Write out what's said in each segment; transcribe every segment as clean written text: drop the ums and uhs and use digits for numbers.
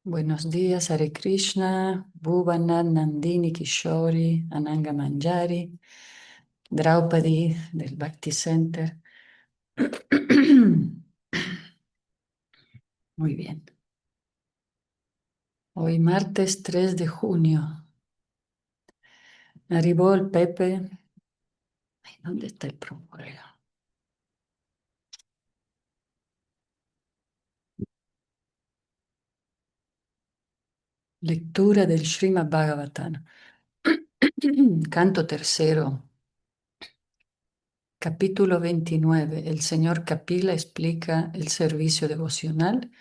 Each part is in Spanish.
Buenos días, Hare Krishna, Bhuvanand Nandini Kishori, Ananga Manjari, Draupadi del Bhakti Center. Muy bien. Hoy martes 3 de junio. Arribó el Pepe. Ay, ¿dónde está el promuebro? Lectura del Srimad Bhagavatam. Canto tercero. Capítulo 29. El señor Kapila explica el servicio devocional.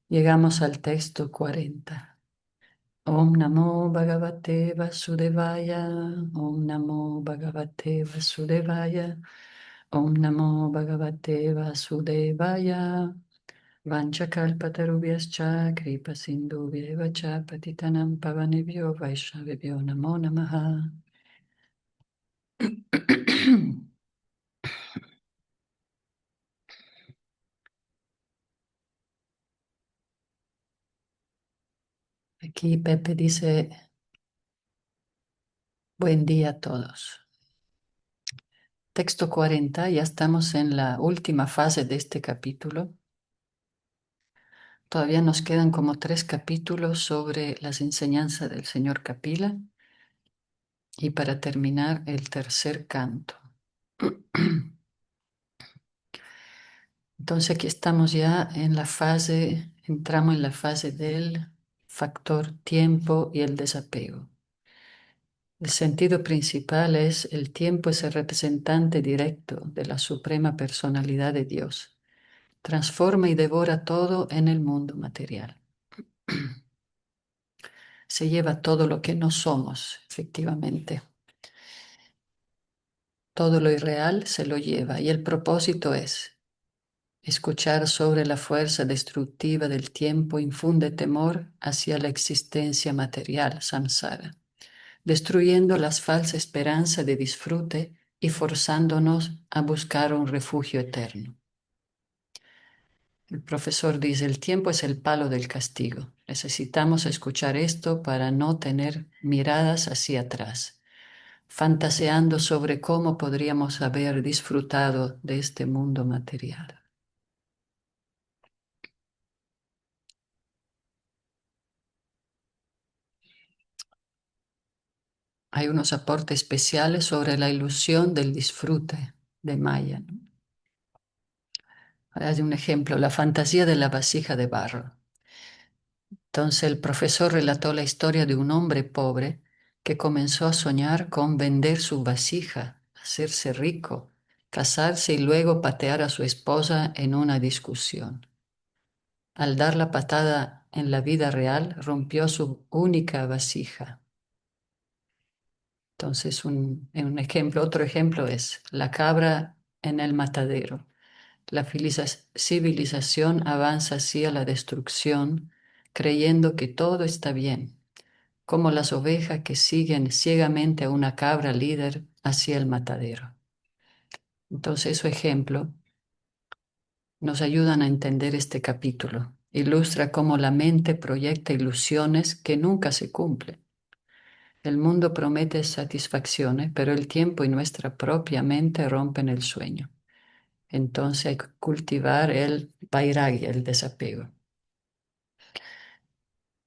Llegamos al texto 40. Om Namo Bhagavate Vasudevaya, Om Namo Bhagavate Vasudevaya, Om Namo Bhagavate Vasudevaya, Vanchakalpatarubhyascha Kripa Sindhubhyeva cha Patitanam Pavanebhyo Vaishnavebhyo Namo Namaha. Aquí Pepe dice, buen día a todos. Texto 40, ya estamos en la última fase de este capítulo. Todavía nos quedan como 3 capítulos sobre las enseñanzas del señor Kapila y para terminar el tercer canto. Entonces aquí estamos ya en la fase, entramos en la fase del factor tiempo y el desapego. El sentido principal es el tiempo es el representante directo de la suprema personalidad de Dios. Transforma y devora todo en el mundo material. Se lleva todo lo que no somos, efectivamente. Todo lo irreal se lo lleva y el propósito es escuchar sobre la fuerza destructiva del tiempo infunde temor hacia la existencia material, samsara, destruyendo las falsas esperanzas de disfrute y forzándonos a buscar un refugio eterno. El profesor dice, el tiempo es el palo del castigo. Necesitamos escuchar esto para no tener miradas hacia atrás, fantaseando sobre cómo podríamos haber disfrutado de este mundo material. Hay unos aportes especiales sobre la ilusión del disfrute de Maya, ¿no? Hay un ejemplo, la fantasía de la vasija de barro. Entonces el profesor relató la historia de un hombre pobre que comenzó a soñar con vender su vasija, hacerse rico, casarse y luego patear a su esposa en una discusión. Al dar la patada en la vida real, rompió su única vasija. Entonces, otro ejemplo es la cabra en el matadero. La civilización avanza hacia la destrucción, creyendo que todo está bien, como las ovejas que siguen ciegamente a una cabra líder hacia el matadero. Entonces, su ejemplo nos ayudan a entender este capítulo. Ilustra cómo la mente proyecta ilusiones que nunca se cumplen. El mundo promete satisfacciones, pero el tiempo y nuestra propia mente rompen el sueño. Entonces hay que cultivar el vairagya, el desapego.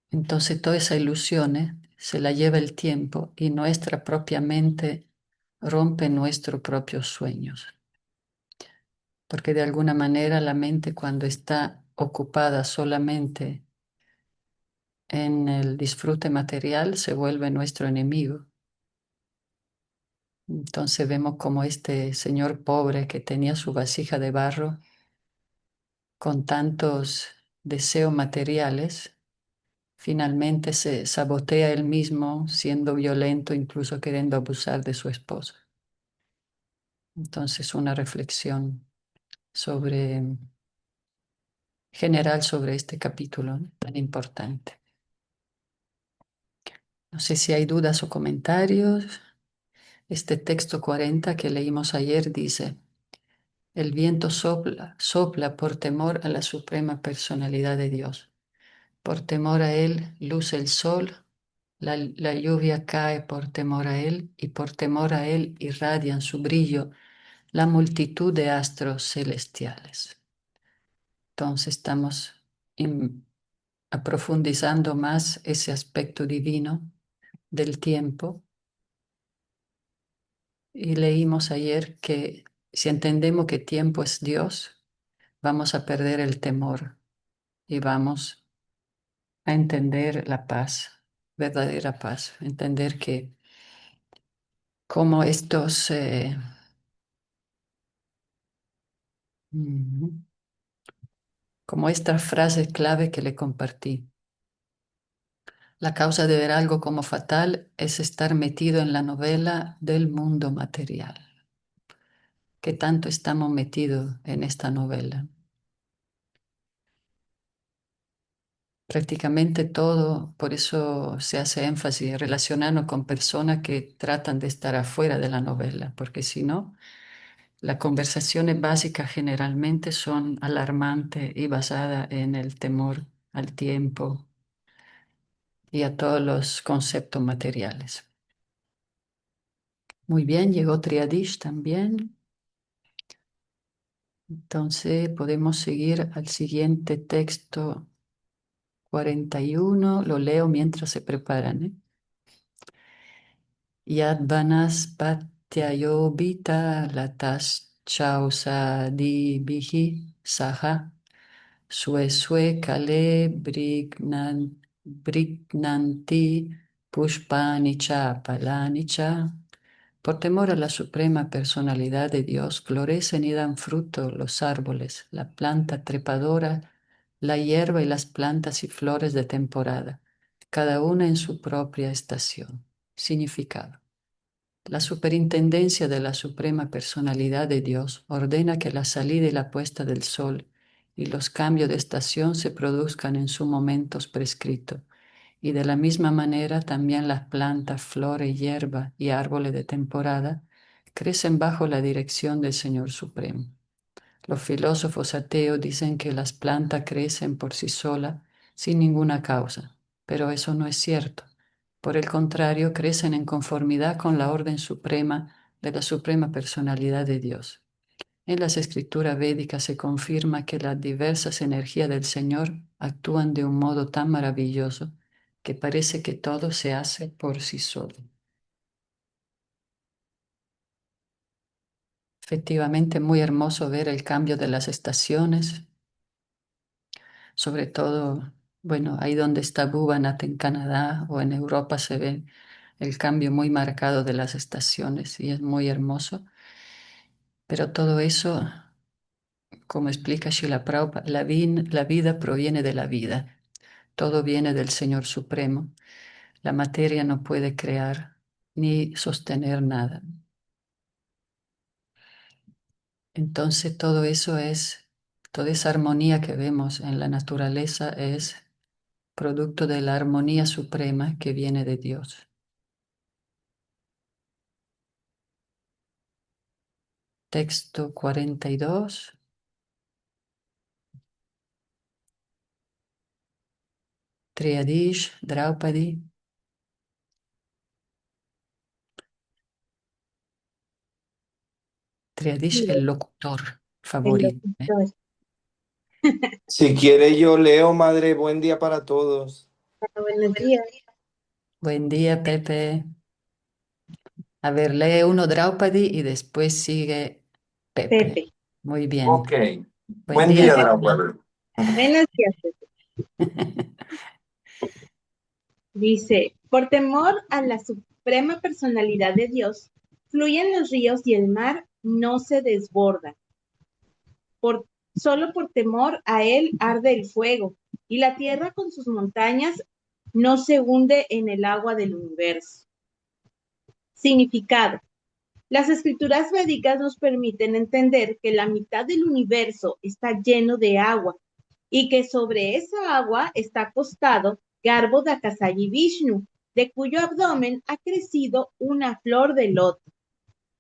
Entonces todas esas ilusiones se la lleva el tiempo y nuestra propia mente rompe nuestros propios sueños. Porque de alguna manera la mente cuando está ocupada solamente en el disfrute material se vuelve nuestro enemigo. Entonces vemos como este señor pobre que tenía su vasija de barro con tantos deseos materiales, finalmente se sabotea él mismo, siendo violento, incluso queriendo abusar de su esposa. Entonces una reflexión sobre, general sobre este capítulo, ¿no? Tan importante. No sé si hay dudas o comentarios. Este texto 40 que leímos ayer dice, el viento sopla, sopla por temor a la suprema personalidad de Dios. Por temor a él luce el sol, la lluvia cae por temor a él, y por temor a él irradian su brillo la multitud de astros celestiales. Entonces estamos profundizando más ese aspecto divino del tiempo. Y leímos ayer que si entendemos que tiempo es Dios, vamos a perder el temor y vamos a entender la paz, verdadera paz, entender que como estos, mm, como esta frase clave que le compartí, la causa de ver algo como fatal es estar metido en la novela del mundo material. ¿Qué tanto estamos metidos en esta novela? Prácticamente todo, por eso se hace énfasis en relacionarnos con personas que tratan de estar afuera de la novela, porque si no, las conversaciones básicas generalmente son alarmantes y basadas en el temor al tiempo y a todos los conceptos materiales. Muy bien, llegó Triadish también. Entonces podemos seguir al siguiente texto 41. Lo leo mientras se preparan, ¿eh? Yad vanaspatyayo latas chausa di bihi saha sue kale brignanti pushpani cha palani cha. Por temor a la suprema personalidad de Dios, florecen y dan fruto los árboles, la planta trepadora, la hierba y las plantas y flores de temporada, cada una en su propia estación. Significado. La superintendencia de la suprema personalidad de Dios ordena que la salida y la puesta del sol y los cambios de estación se produzcan en sus momentos prescritos, y de la misma manera también las plantas, flores, hierba y árboles de temporada crecen bajo la dirección del Señor Supremo. Los filósofos ateos dicen que las plantas crecen por sí solas sin ninguna causa, pero eso no es cierto. Por el contrario, crecen en conformidad con la orden suprema de la suprema personalidad de Dios. En las escrituras védicas se confirma que las diversas energías del Señor actúan de un modo tan maravilloso que parece que todo se hace por sí solo. Efectivamente, muy hermoso ver el cambio de las estaciones, sobre todo, bueno, ahí donde está Bhuvanat en Canadá o en Europa se ve el cambio muy marcado de las estaciones y es muy hermoso. Pero todo eso, como explica Srila Prabhupada, la vida proviene de la vida. Todo viene del Señor Supremo. La materia no puede crear ni sostener nada. Entonces todo eso es, toda esa armonía que vemos en la naturaleza es producto de la armonía suprema que viene de Dios. Texto 42. Triadish, Draupadi. Triadish, el locutor El favorito, ¿eh? locutor. Si quiere yo leo, madre, buen día para todos. Buenos días, Buen día, Pepe. A ver, lee uno Draupadi y después sigue Pepe. Pepe. Muy Ok, bien. Buen buen día, día, Pepe. Draupadi. Buenos días, Pepe. Dice, por temor a la suprema personalidad de Dios, fluyen los ríos y el mar no se desbordan. Por, solo por temor a él arde el fuego, y la tierra con sus montañas no se hunde en el agua del universo. Significado. Las escrituras védicas nos permiten entender que la mitad del universo está lleno de agua y que sobre esa agua está acostado Garbhodakasayi Vishnu, de cuyo abdomen ha crecido una flor de loto.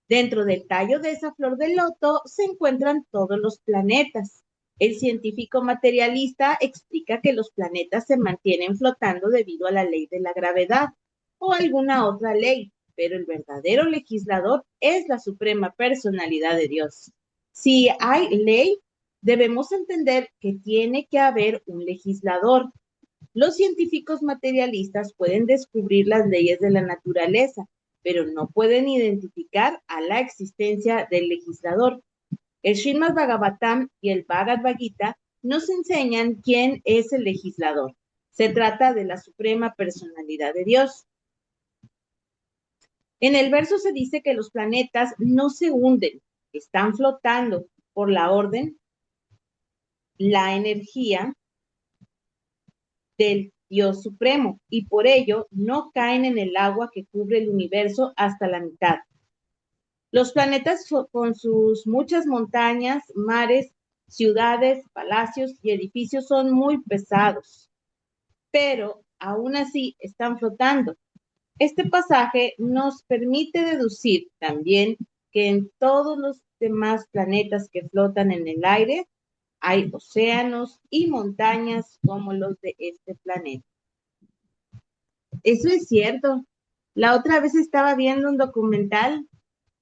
Dentro del tallo de esa flor de loto se encuentran todos los planetas. El científico materialista explica que los planetas se mantienen flotando debido a la ley de la gravedad o alguna otra ley, pero el verdadero legislador es la suprema personalidad de Dios. Si hay ley, debemos entender que tiene que haber un legislador. Los científicos materialistas pueden descubrir las leyes de la naturaleza, pero no pueden identificar a la existencia del legislador. El Srimad Bhagavatam y el Bhagavad Gita nos enseñan quién es el legislador. Se trata de la suprema personalidad de Dios. En el verso se dice que los planetas no se hunden, están flotando por la orden, la energía del Dios Supremo y por ello no caen en el agua que cubre el universo hasta la mitad. Los planetas con sus muchas montañas, mares, ciudades, palacios y edificios son muy pesados, pero aún así están flotando. Este pasaje nos permite deducir también que en todos los demás planetas que flotan en el aire hay océanos y montañas como los de este planeta. Eso es cierto. La otra vez estaba viendo un documental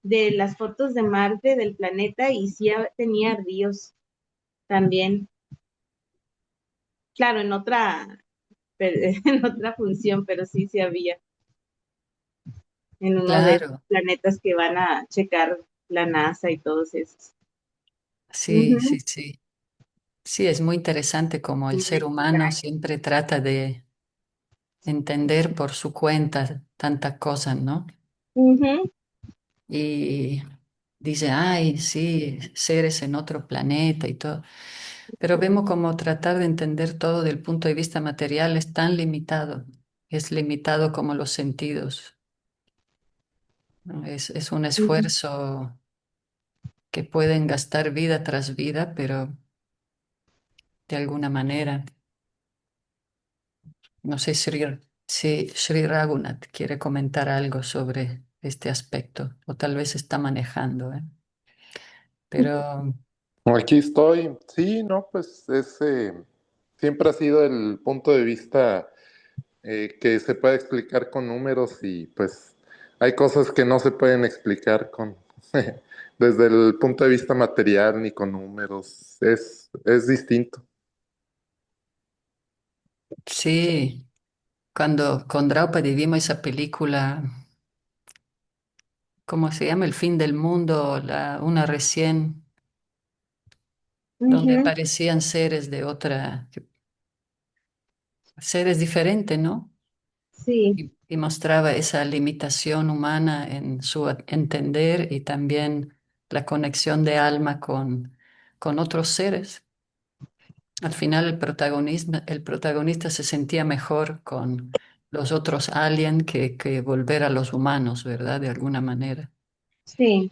de las fotos de Marte, del planeta, y sí tenía ríos también. Claro, en otra función, pero sí había en uno de los Claro, planetas que van a checar la NASA y todos esos. sí, Ujú. sí, sí. Sí, es muy interesante como el Muy ser humano extraño. siempre trata de entender por su cuenta tantas cosas, ¿no? Ujú, Y dice, ay, sí, seres en otro planeta y todo. Pero vemos como tratar de entender todo del punto de vista material es tan limitado. Es limitado como los sentidos, ¿no? Es un ujú. esfuerzo que pueden gastar vida tras vida, pero de alguna manera, no sé si Sri Raghunath quiere comentar algo sobre este aspecto, o tal vez está manejando, ¿eh? Pero Aquí estoy. Sí, no, pues siempre ha sido el punto de vista que se puede explicar con números y pues hay cosas que no se pueden explicar desde el punto de vista material ni con números. Es distinto. sí, cuando con Draupadi vimos esa película, ¿cómo se llama? El fin del mundo, una recién, donde Ujú. aparecían seres de seres diferentes, ¿no? Sí, Y mostraba esa limitación humana en su entender y también la conexión de alma con otros seres. Al final el protagonista se sentía mejor con los otros aliens que volver a los humanos, ¿verdad? De alguna manera. sí,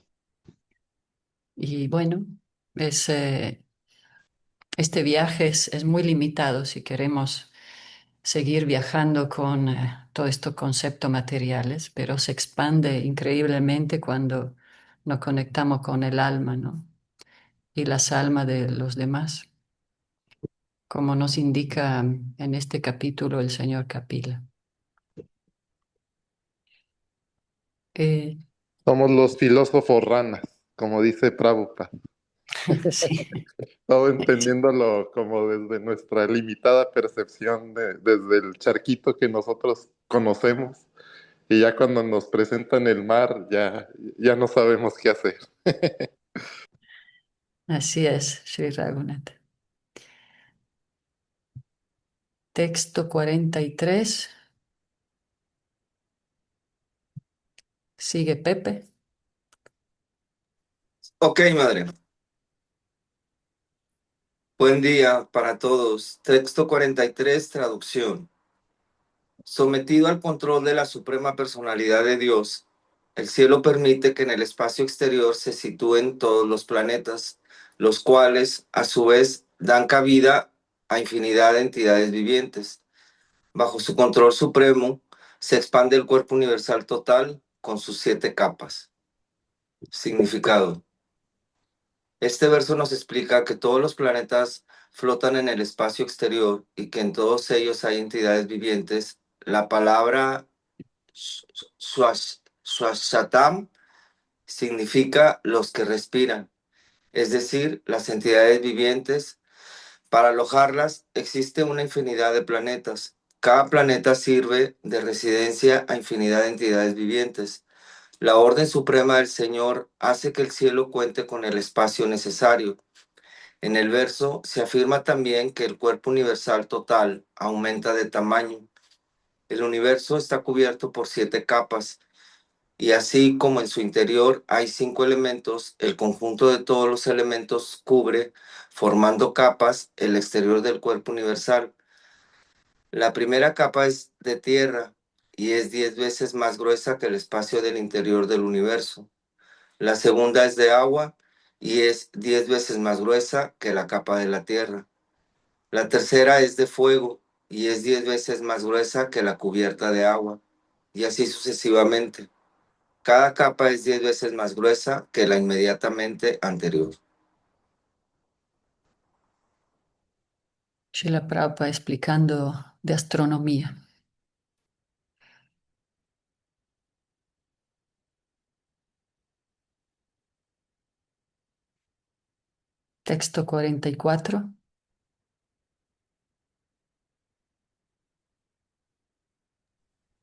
Y bueno, este viaje es muy limitado si queremos seguir viajando con todos estos conceptos materiales, pero se expande increíblemente cuando nos conectamos con el alma, ¿no? Y las almas de los demás, como nos indica en este capítulo el señor Kapila. Eh, Somos los filósofos ranas, como dice Prabhupada. sí, Todo entendiéndolo como desde nuestra limitada percepción, desde el charquito que nosotros conocemos. Y ya cuando nos presentan el mar, ya no sabemos qué hacer. así es, Sri Raghunath. Texto 43. Sigue Pepe. Ok, madre. Buen día para todos. Texto 43, traducción. Sometido al control de la Suprema Personalidad de Dios, el cielo permite que en el espacio exterior se sitúen todos los planetas, los cuales, a su vez, dan cabida a infinidad de entidades vivientes. Bajo su control supremo, se expande el cuerpo universal total con sus 7 capas. Significado. Este verso nos explica que todos los planetas flotan en el espacio exterior y que en todos ellos hay entidades vivientes. La palabra Swashatam significa los que respiran, es decir, las entidades vivientes. Para alojarlas existe una infinidad de planetas. Cada planeta sirve de residencia a infinidad de entidades vivientes. La orden suprema del Señor hace que el cielo cuente con el espacio necesario. En el verso se afirma también que el cuerpo universal total aumenta de tamaño. El universo está cubierto por 7 capas y así como en su interior hay 5 elementos, el conjunto de todos los elementos cubre, formando capas, el exterior del cuerpo universal. La primera capa es de tierra y es 10 veces más gruesa que el espacio del interior del universo. La segunda es de agua y es 10 veces más gruesa que la capa de la tierra. La tercera es de fuego y es 10 veces más gruesa que la cubierta de agua, y así sucesivamente. Cada capa es 10 veces más gruesa que la inmediatamente anterior. Srila Prabhupada explicando de astronomía. Texto 44.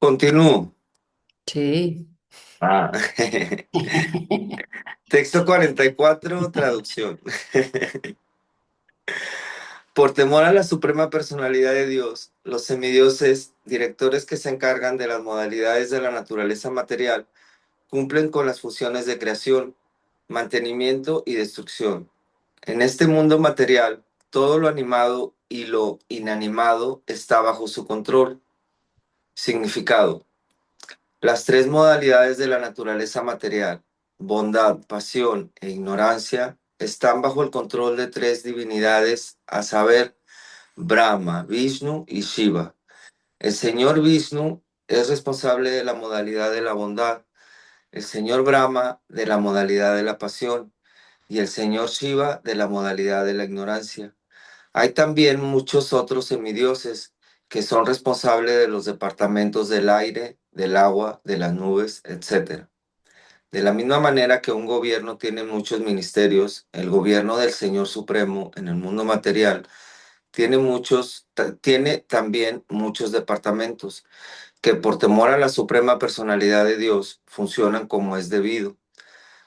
Continúo. Sí. Ah. Texto 44, traducción. Por temor a la suprema personalidad de Dios, los semidioses, directores que se encargan de las modalidades de la naturaleza material, cumplen con las funciones de creación, mantenimiento y destrucción. En este mundo material, todo lo animado y lo inanimado está bajo su control. Significado. Las 3 modalidades de la naturaleza material, bondad, pasión e ignorancia, están bajo el control de 3 divinidades, a saber, Brahma, Vishnu y Shiva. El señor Vishnu es responsable de la modalidad de la bondad, el señor Brahma de la modalidad de la pasión y el señor Shiva de la modalidad de la ignorancia. Hay también muchos otros semidioses que son responsables de los departamentos del aire, del agua, de las nubes, etc. De la misma manera que un gobierno tiene muchos ministerios, el gobierno del Señor Supremo en el mundo material tiene también muchos departamentos que por temor a la suprema personalidad de Dios funcionan como es debido.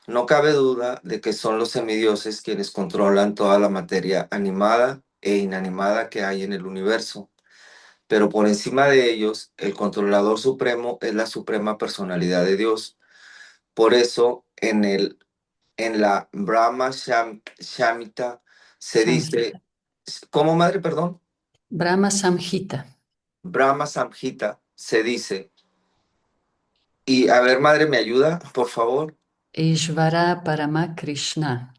No cabe duda de que son los semidioses quienes controlan toda la materia animada e inanimada que hay en el universo, pero por encima de ellos, el controlador supremo es la suprema personalidad de Dios. Por eso, en la Brahma Shamhita se dice, Samhita. ¿cómo madre, perdón? Brahma Samhita. Brahma Samhita se dice, y a ver, madre, ¿me ayuda, por favor? Ishvara Parama Krishna.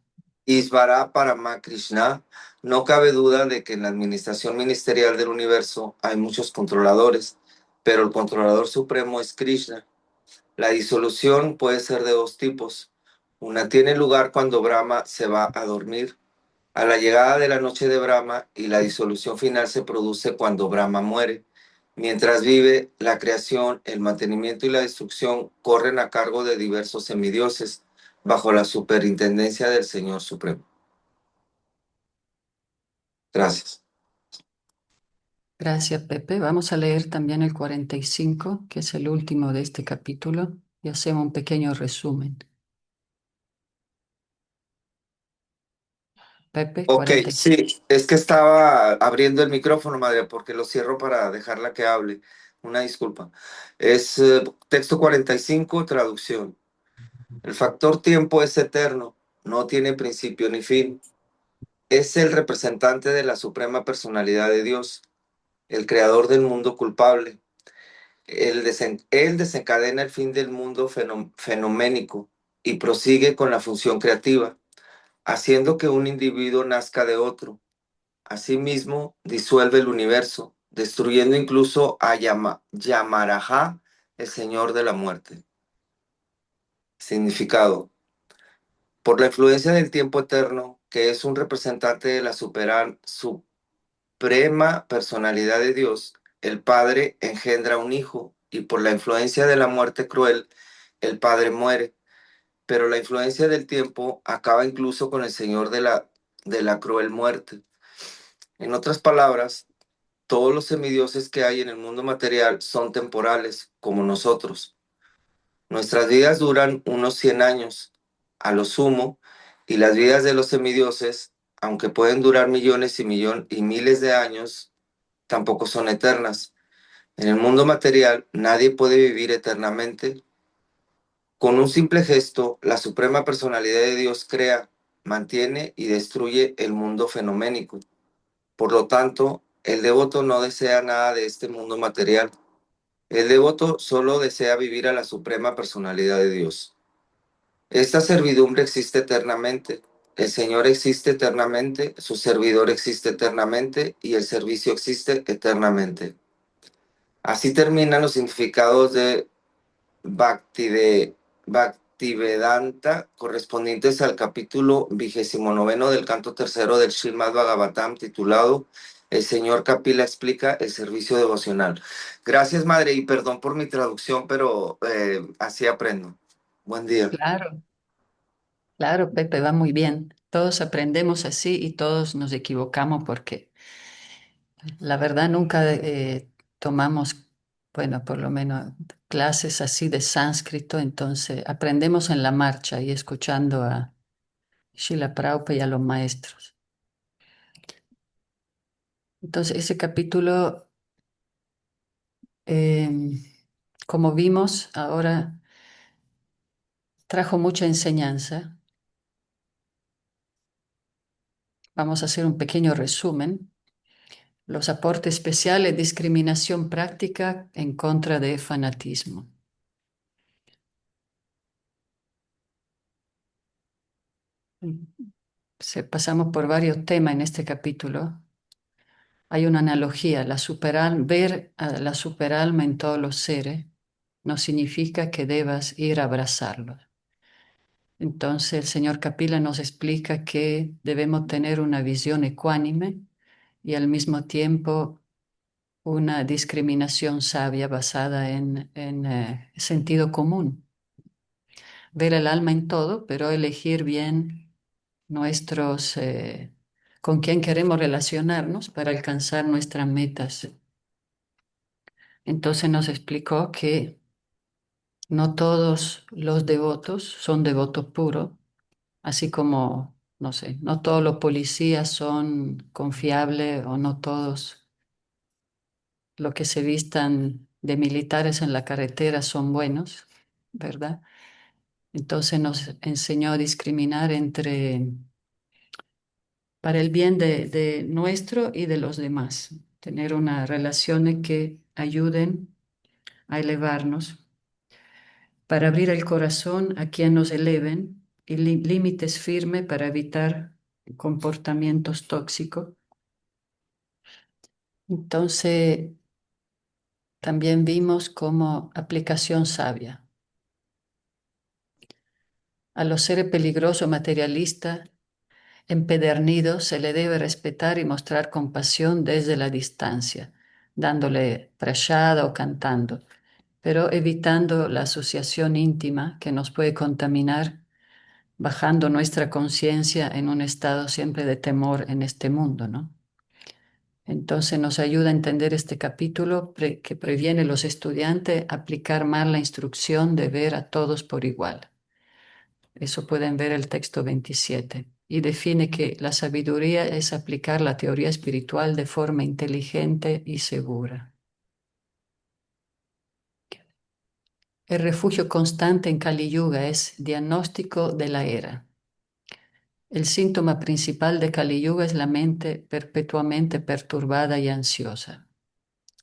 Isvara Parama Krishna, no cabe duda de que en la administración ministerial del universo hay muchos controladores, pero el controlador supremo es Krishna. La disolución puede ser de 2 tipos. Una tiene lugar cuando Brahma se va a dormir, a la llegada de la noche de Brahma, y la disolución final se produce cuando Brahma muere. Mientras vive, la creación, el mantenimiento y la destrucción corren a cargo de diversos semidioses, bajo la superintendencia del Señor Supremo. Gracias. Gracias, Pepe. Vamos a leer también el 45, que es el último de este capítulo, y hacemos un pequeño resumen. Pepe, Ok, 45. sí, es que estaba abriendo el micrófono, madre, porque lo cierro para dejarla que hable. Una disculpa. Es texto 45, traducción. El factor tiempo es eterno, no tiene principio ni fin. Es el representante de la suprema personalidad de Dios, el creador del mundo culpable. Él desencadena el fin del mundo fenoménico y prosigue con la función creativa, haciendo que un individuo nazca de otro. Asimismo, disuelve el universo, destruyendo incluso a Yamaraja, el señor de la muerte. Significado. Por la influencia del tiempo eterno, que es un representante de la suprema personalidad de Dios, el Padre engendra un hijo, y por la influencia de la muerte cruel, el Padre muere. Pero la influencia del tiempo acaba incluso con el Señor de la cruel muerte. En otras palabras, todos los semidioses que hay en el mundo material son temporales, como nosotros. Nuestras vidas duran unos 100 años, a lo sumo, y las vidas de los semidioses, aunque pueden durar millones y miles de años, tampoco son eternas. En el mundo material, nadie puede vivir eternamente. Con un simple gesto, la suprema personalidad de Dios crea, mantiene y destruye el mundo fenoménico. Por lo tanto, el devoto no desea nada de este mundo material. El devoto solo desea vivir a la suprema personalidad de Dios. Esta servidumbre existe eternamente. El Señor existe eternamente, su servidor existe eternamente y el servicio existe eternamente. Así terminan los significados de Bhaktivedanta correspondientes al capítulo 29 del canto tercero del Srimad Bhagavatam titulado El Señor Kapila explica el servicio devocional. Gracias, madre, y perdón por mi traducción, pero así aprendo. Buen día. Claro, claro, Pepe, va muy bien. Todos aprendemos así y todos nos equivocamos porque la verdad nunca tomamos, bueno, por lo menos clases así de sánscrito, entonces aprendemos en la marcha y escuchando a Srila Prabhupada y a los maestros. Entonces, ese capítulo, eh, como vimos, ahora trajo mucha enseñanza. Vamos a hacer un pequeño resumen. Los aportes especiales, discriminación práctica en contra de fanatismo. Pasamos por varios temas en este capítulo. Hay una analogía, ver a la superalma en todos los seres no significa que debas ir a abrazarlos. Entonces el señor Kapila nos explica que debemos tener una visión ecuánime y al mismo tiempo una discriminación sabia basada en sentido común. Ver el alma en todo, pero elegir bien nuestros, con quién queremos relacionarnos para alcanzar nuestras metas. Entonces nos explicó que no todos los devotos son devotos puros, así como, no sé, no todos los policías son confiables o no todos los que se vistan de militares en la carretera son buenos, ¿verdad? Entonces nos enseñó a discriminar para el bien de nuestro y de los demás, tener unas relaciones que ayuden a elevarnos, para abrir el corazón a quien nos eleven y límites firmes para evitar comportamientos tóxicos. Entonces, también vimos como aplicación sabia. A los seres peligrosos materialistas empedernidos se le debe respetar y mostrar compasión desde la distancia, dándole prashada o cantando, pero evitando la asociación íntima que nos puede contaminar, bajando nuestra conciencia en un estado siempre de temor en este mundo, ¿no? Entonces nos ayuda a entender este capítulo que previene a los estudiantes a aplicar más la instrucción de ver a todos por igual. Eso pueden ver el texto 27. Y define que la sabiduría es aplicar la teoría espiritual de forma inteligente y segura. El refugio constante en Kali Yuga es diagnóstico de la era. El síntoma principal de Kali Yuga es la mente perpetuamente perturbada y ansiosa.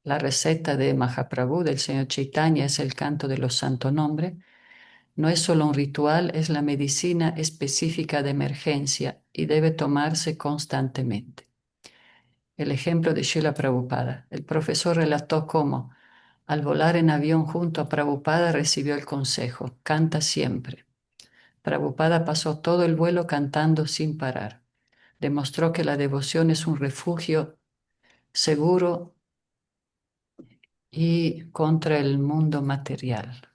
La receta de Mahaprabhu, del señor Chaitanya, es el canto de los santos nombres. No es solo un ritual, es la medicina específica de emergencia y debe tomarse constantemente. El ejemplo de Srila Prabhupada. El profesor relató cómo, al volar en avión junto a Prabhupada, recibió el consejo: canta siempre. Prabhupada pasó todo el vuelo cantando sin parar. Demostró que la devoción es un refugio seguro y contra el mundo material.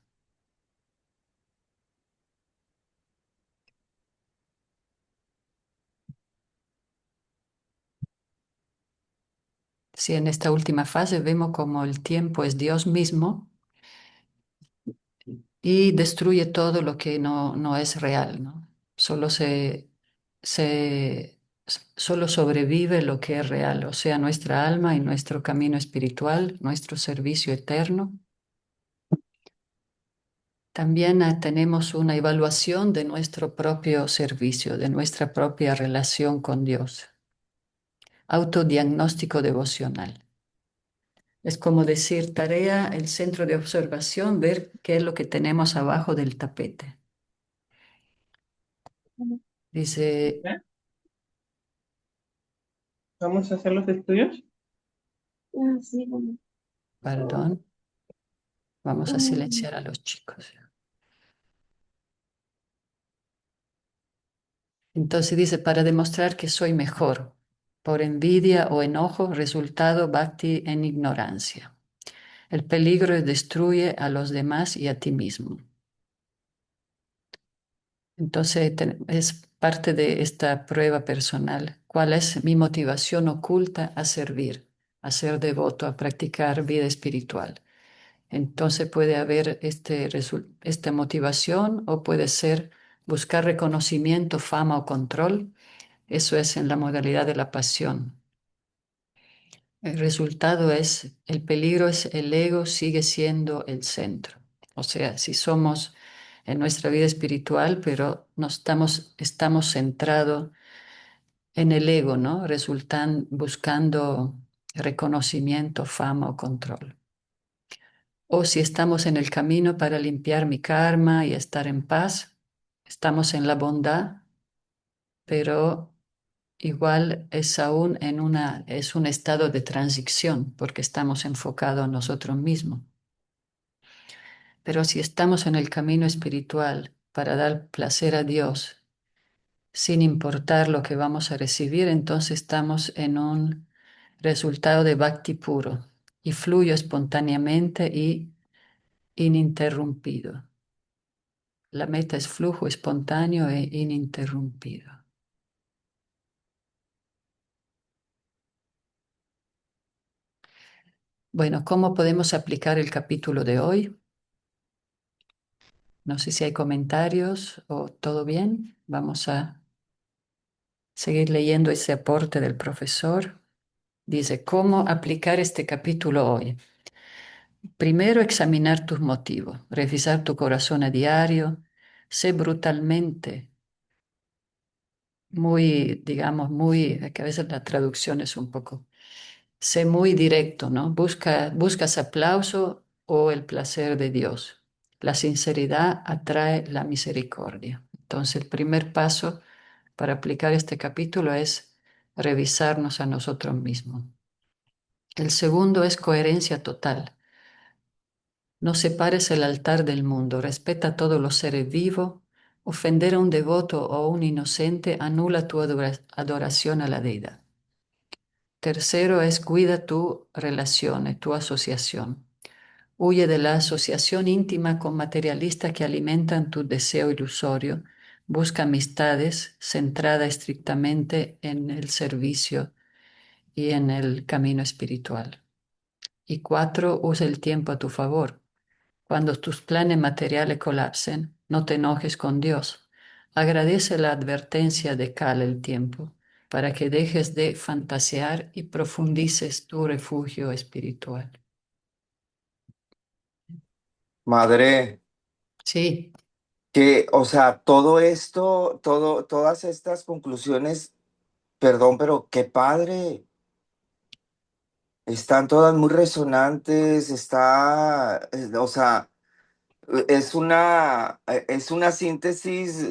Si en esta última fase vemos como el tiempo es Dios mismo y destruye todo lo que no es real, ¿no? Solo se, solo sobrevive lo que es real, o sea, nuestra alma y nuestro camino espiritual, nuestro servicio eterno. También tenemos una evaluación de nuestro propio servicio, de nuestra propia relación con Dios. Autodiagnóstico devocional. Es como decir, tarea, el centro de observación, ver qué es lo que tenemos abajo del tapete. Dice, ¿Ya? ¿Vamos a hacer los estudios? Sí, bueno. perdón, vamos a silenciar a los chicos. Entonces dice, para demostrar que soy mejor, por envidia o enojo, resultado bhakti en ignorancia. El peligro destruye a los demás y a ti mismo. Entonces es parte de esta prueba personal. ¿Cuál es mi motivación oculta a servir, a ser devoto, a practicar vida espiritual? Entonces puede haber esta motivación o puede ser buscar reconocimiento, fama o control. Eso es en la modalidad de la pasión. El resultado es, el peligro es el ego sigue siendo el centro. O sea, si somos en nuestra vida espiritual, pero no estamos centrados en el ego, ¿no? Resultan buscando reconocimiento, fama o control. O si estamos en el camino para limpiar mi karma y estar en paz, estamos en la bondad, pero igual es aún es un estado de transición porque estamos enfocados en nosotros mismos. Pero si estamos en el camino espiritual para dar placer a Dios, sin importar lo que vamos a recibir, entonces estamos en un resultado de bhakti puro y fluyo espontáneamente y ininterrumpido. La meta es flujo espontáneo e ininterrumpido. Bueno, ¿cómo podemos aplicar el capítulo de hoy? No sé si hay comentarios o todo bien. Vamos a seguir leyendo ese aporte del profesor. Dice, ¿cómo aplicar este capítulo hoy? Primero, examinar tus motivos, revisar tu corazón a diario, sé brutalmente, muy, digamos, muy, que a veces la traducción es un poco, sé muy directo, ¿no? Buscas aplauso o el placer de Dios. La sinceridad atrae la misericordia. Entonces, el primer paso para aplicar este capítulo es revisarnos a nosotros mismos. El segundo es coherencia total. No separes el altar del mundo, respeta a todos los seres vivos. Ofender a un devoto o un inocente anula tu adoración a la deidad. Tercero es cuida tu relación, tu asociación. Huye de la asociación íntima con materialistas que alimentan tu deseo ilusorio. Busca amistades centradas estrictamente en el servicio y en el camino espiritual. Y cuatro, usa el tiempo a tu favor. Cuando tus planes materiales colapsen, no te enojes con Dios. Agradece la advertencia de Kal el tiempo para que dejes de fantasear y profundices tu refugio espiritual. Madre, Sí, que, o sea, todo esto, todas estas conclusiones, perdón, pero qué padre, están todas muy resonantes, o sea, es una síntesis,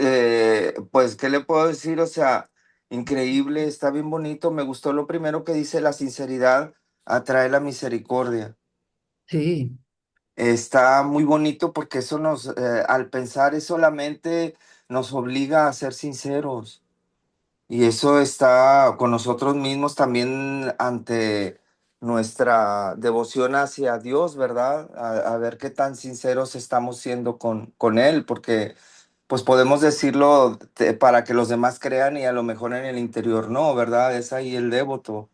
pues, ¿qué le puedo decir? O sea, increíble, está bien bonito. Me gustó lo primero que dice, la sinceridad atrae la misericordia. sí, Está muy bonito porque eso al pensar es solamente nos obliga a ser sinceros. Y eso está con nosotros mismos también ante nuestra devoción hacia Dios, ¿verdad? A ver qué tan sinceros estamos siendo con Él, porque pues podemos decirlo para que los demás crean y a lo mejor en el interior no, ¿verdad? Es ahí el devoto.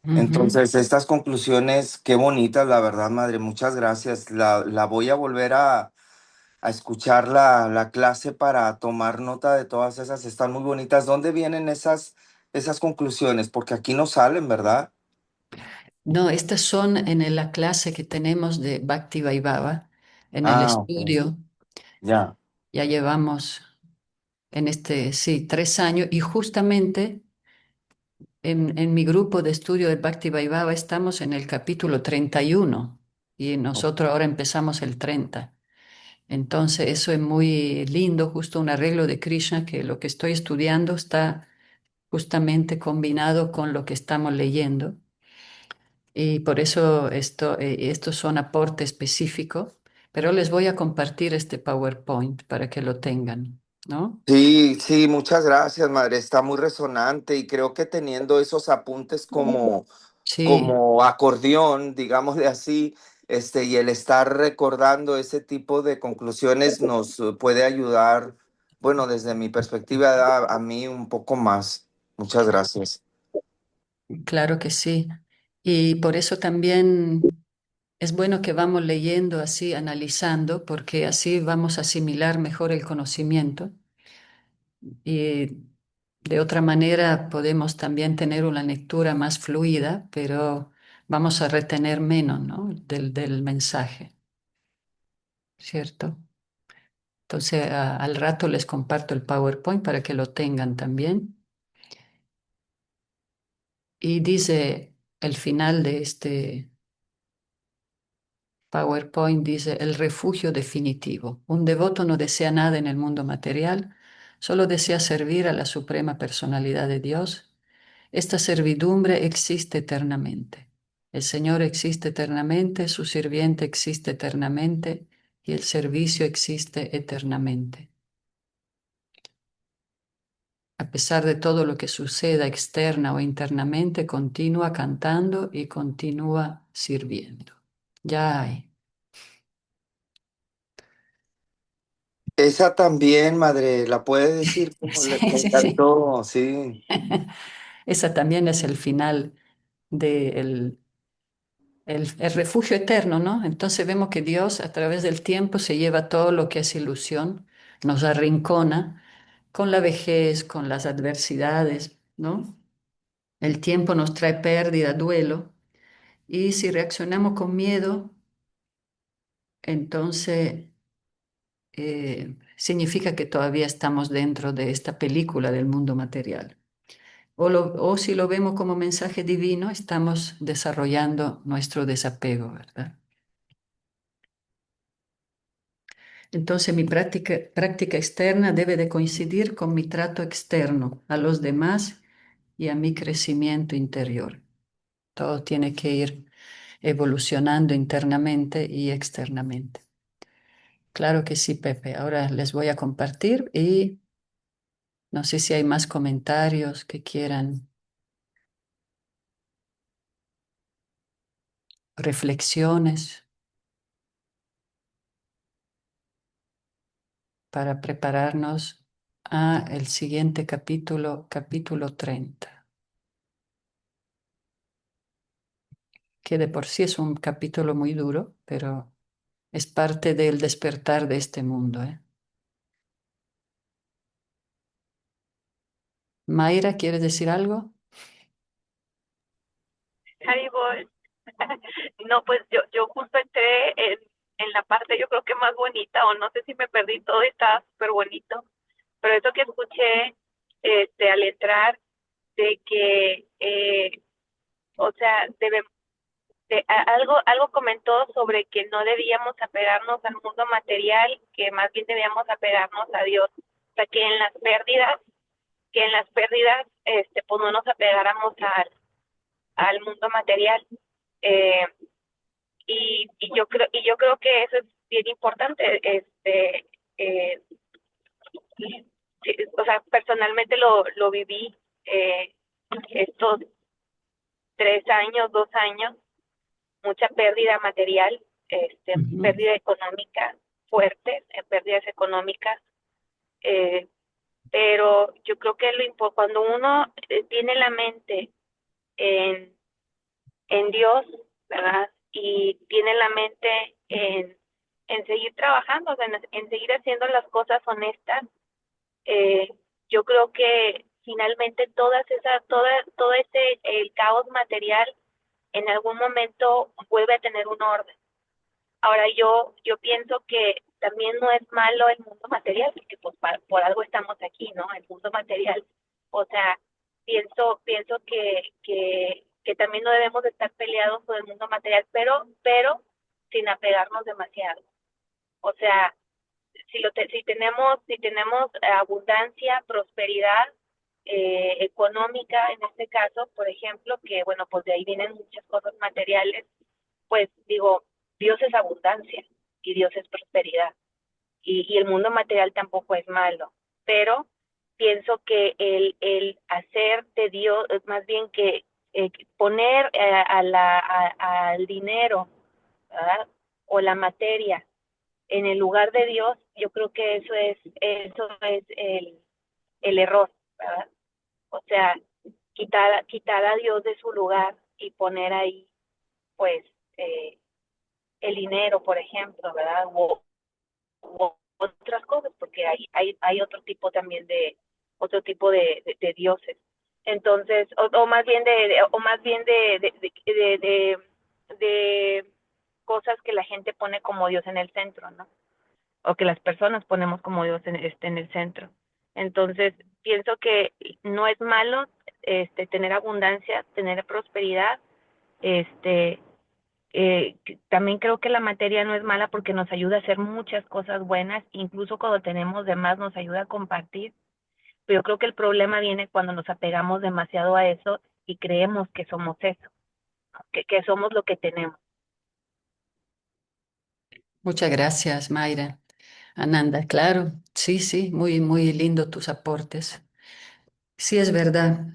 Ujú. Entonces, estas conclusiones, qué bonitas, la verdad, madre, muchas gracias. La voy a volver a escuchar la clase para tomar nota de todas esas, están muy bonitas. ¿Dónde vienen esas conclusiones? Porque aquí no salen, ¿verdad? No, estas son en la clase que tenemos de Bhakti Vaibhava, en el Ah, ok, estudio. ya. Ya llevamos en sí, 3 años y justamente en mi grupo de estudio de Bhakti Vaibhava estamos en el capítulo 31 y nosotros ahora empezamos el 30. Entonces eso es muy lindo, justo un arreglo de Krishna que lo que estoy estudiando está justamente combinado con lo que estamos leyendo. Y por eso estos son aportes específicos, pero les voy a compartir este PowerPoint para que lo tengan, ¿no? Sí, sí, muchas gracias, madre. Está muy resonante y creo que teniendo esos apuntes Sí, como acordeón, digámosle así, y el estar recordando ese tipo de conclusiones nos puede ayudar, bueno, desde mi perspectiva, a mí un poco más. Muchas gracias. claro que sí. Y por eso también es bueno que vamos leyendo así, analizando, porque así vamos a asimilar mejor el conocimiento y de otra manera podemos también tener una lectura más fluida, pero vamos a retener menos, ¿no? del mensaje, ¿cierto? Entonces, al rato les comparto el PowerPoint para que lo tengan también. Y dice el final de este PowerPoint, dice, el refugio definitivo. Un devoto no desea nada en el mundo material, solo desea servir a la suprema personalidad de Dios. Esta servidumbre existe eternamente. El Señor existe eternamente, su sirviente existe eternamente y el servicio existe eternamente. A pesar de todo lo que suceda externa o internamente, continúa cantando y continúa sirviendo. Ya hay. Esa también, madre, la puede decir, como Sí, me sí, sí. encantó, sí. Esa también es el final del el refugio eterno, ¿no? Entonces vemos que Dios a través del tiempo se lleva todo lo que es ilusión, nos arrincona con la vejez, con las adversidades, ¿no? El tiempo nos trae pérdida, duelo, y si reaccionamos con miedo, entonces significa que todavía estamos dentro de esta película del mundo material. O si lo vemos como mensaje divino, estamos desarrollando nuestro desapego, ¿verdad? Entonces mi práctica externa debe de coincidir con mi trato externo a los demás y a mi crecimiento interior. Todo tiene que ir evolucionando internamente y externamente. Claro que sí, Pepe. Ahora les voy a compartir y no sé si hay más comentarios que quieran, reflexiones para prepararnos a el siguiente capítulo, capítulo 30, que de por sí es un capítulo muy duro, pero es parte del despertar de este mundo, ¿eh? Mayra, ¿quieres decir algo? Haribol. No, pues yo justo entré en la parte yo creo que más bonita, o no sé si me perdí todo, estaba súper bonito, pero eso que escuché al entrar de que, o sea, algo comentó sobre que no debíamos apegarnos al mundo material, que más bien debíamos apegarnos a Dios, o sea, que en las pérdidas, pues no nos apegáramos al mundo material. Eh, y yo creo que eso es bien importante, eh, sí, o sea, personalmente lo viví estos 3 años, 2 años, mucha pérdida material, Ujú. pérdida económica fuerte, pérdidas económicas, eh, pero yo creo que cuando uno tiene la mente en, en Dios, ¿verdad? Y tiene la mente en seguir trabajando, o sea, en seguir haciendo las cosas honestas, eh, yo creo que finalmente todo ese el caos material en algún momento vuelve a tener un orden. Ahora yo pienso que también no es malo el mundo material, porque pues por algo estamos aquí, ¿no? El mundo material. O sea, pienso que también no debemos de estar peleados con el mundo material, pero sin apegarnos demasiado. O sea, si tenemos abundancia, prosperidad económica en este caso, por ejemplo, que bueno, pues de ahí vienen muchas cosas materiales, pues digo, Dios es abundancia y Dios es prosperidad y el mundo material tampoco es malo, pero pienso que el hacer de Dios, más bien que poner al dinero, ¿verdad? O la materia en el lugar de Dios, yo creo que eso es el error, ¿verdad? O sea, quitar a Dios de su lugar y poner ahí, pues, eh, el dinero, por ejemplo, ¿verdad? O otras cosas, porque hay otro tipo de dioses. Entonces, o más bien de cosas que la gente pone como Dios en el centro, ¿no? O que las personas ponemos como Dios en el centro. Entonces, pienso que no es malo tener abundancia, tener prosperidad, este también creo que la materia no es mala porque nos ayuda a hacer muchas cosas buenas, incluso cuando tenemos de más nos ayuda a compartir, pero yo creo que el problema viene cuando nos apegamos demasiado a eso y creemos que somos eso, que somos lo que tenemos. Muchas gracias, Mayra. Ananda, claro, sí, sí, muy, muy lindo tus aportes. Sí, es verdad.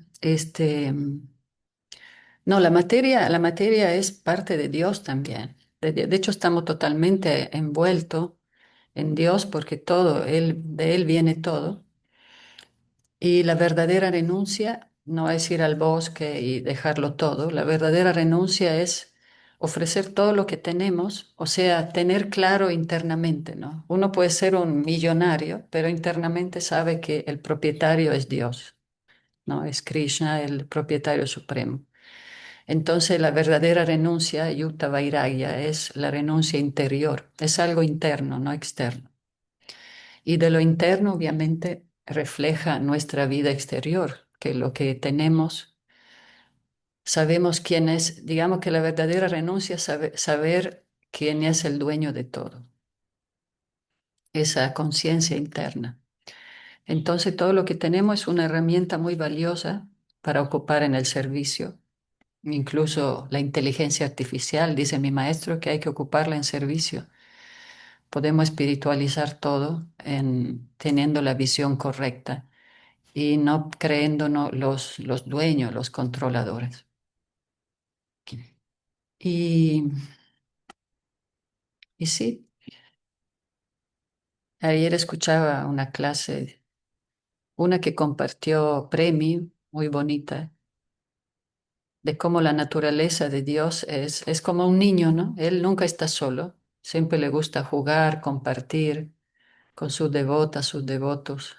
No, la materia es parte de Dios también. De hecho, estamos totalmente envueltos en Dios porque de Él viene todo. Y la verdadera renuncia no es ir al bosque y dejarlo todo. La verdadera renuncia es ofrecer todo lo que tenemos, o sea, tener claro internamente, ¿no? Uno puede ser un millonario, pero internamente sabe que el propietario es Dios, ¿no? Es Krishna, el propietario supremo. Entonces, la verdadera renuncia, Yukta Vairagya, es la renuncia interior, es algo interno, no externo. Y de lo interno, obviamente, refleja nuestra vida exterior, que lo que tenemos, sabemos quién es, digamos que la verdadera renuncia es saber quién es el dueño de todo, esa conciencia interna. Entonces, todo lo que tenemos es una herramienta muy valiosa para ocupar en el servicio. Incluso la inteligencia artificial, dice mi maestro, que hay que ocuparla en servicio. Podemos espiritualizar todo teniendo la visión correcta y no creyéndonos los dueños, los controladores. Y, y sí, ayer escuchaba una clase, una que compartió Premi, muy bonita, de cómo la naturaleza de Dios es como un niño, ¿no? Él nunca está solo, siempre le gusta jugar, compartir con sus devotas, sus devotos.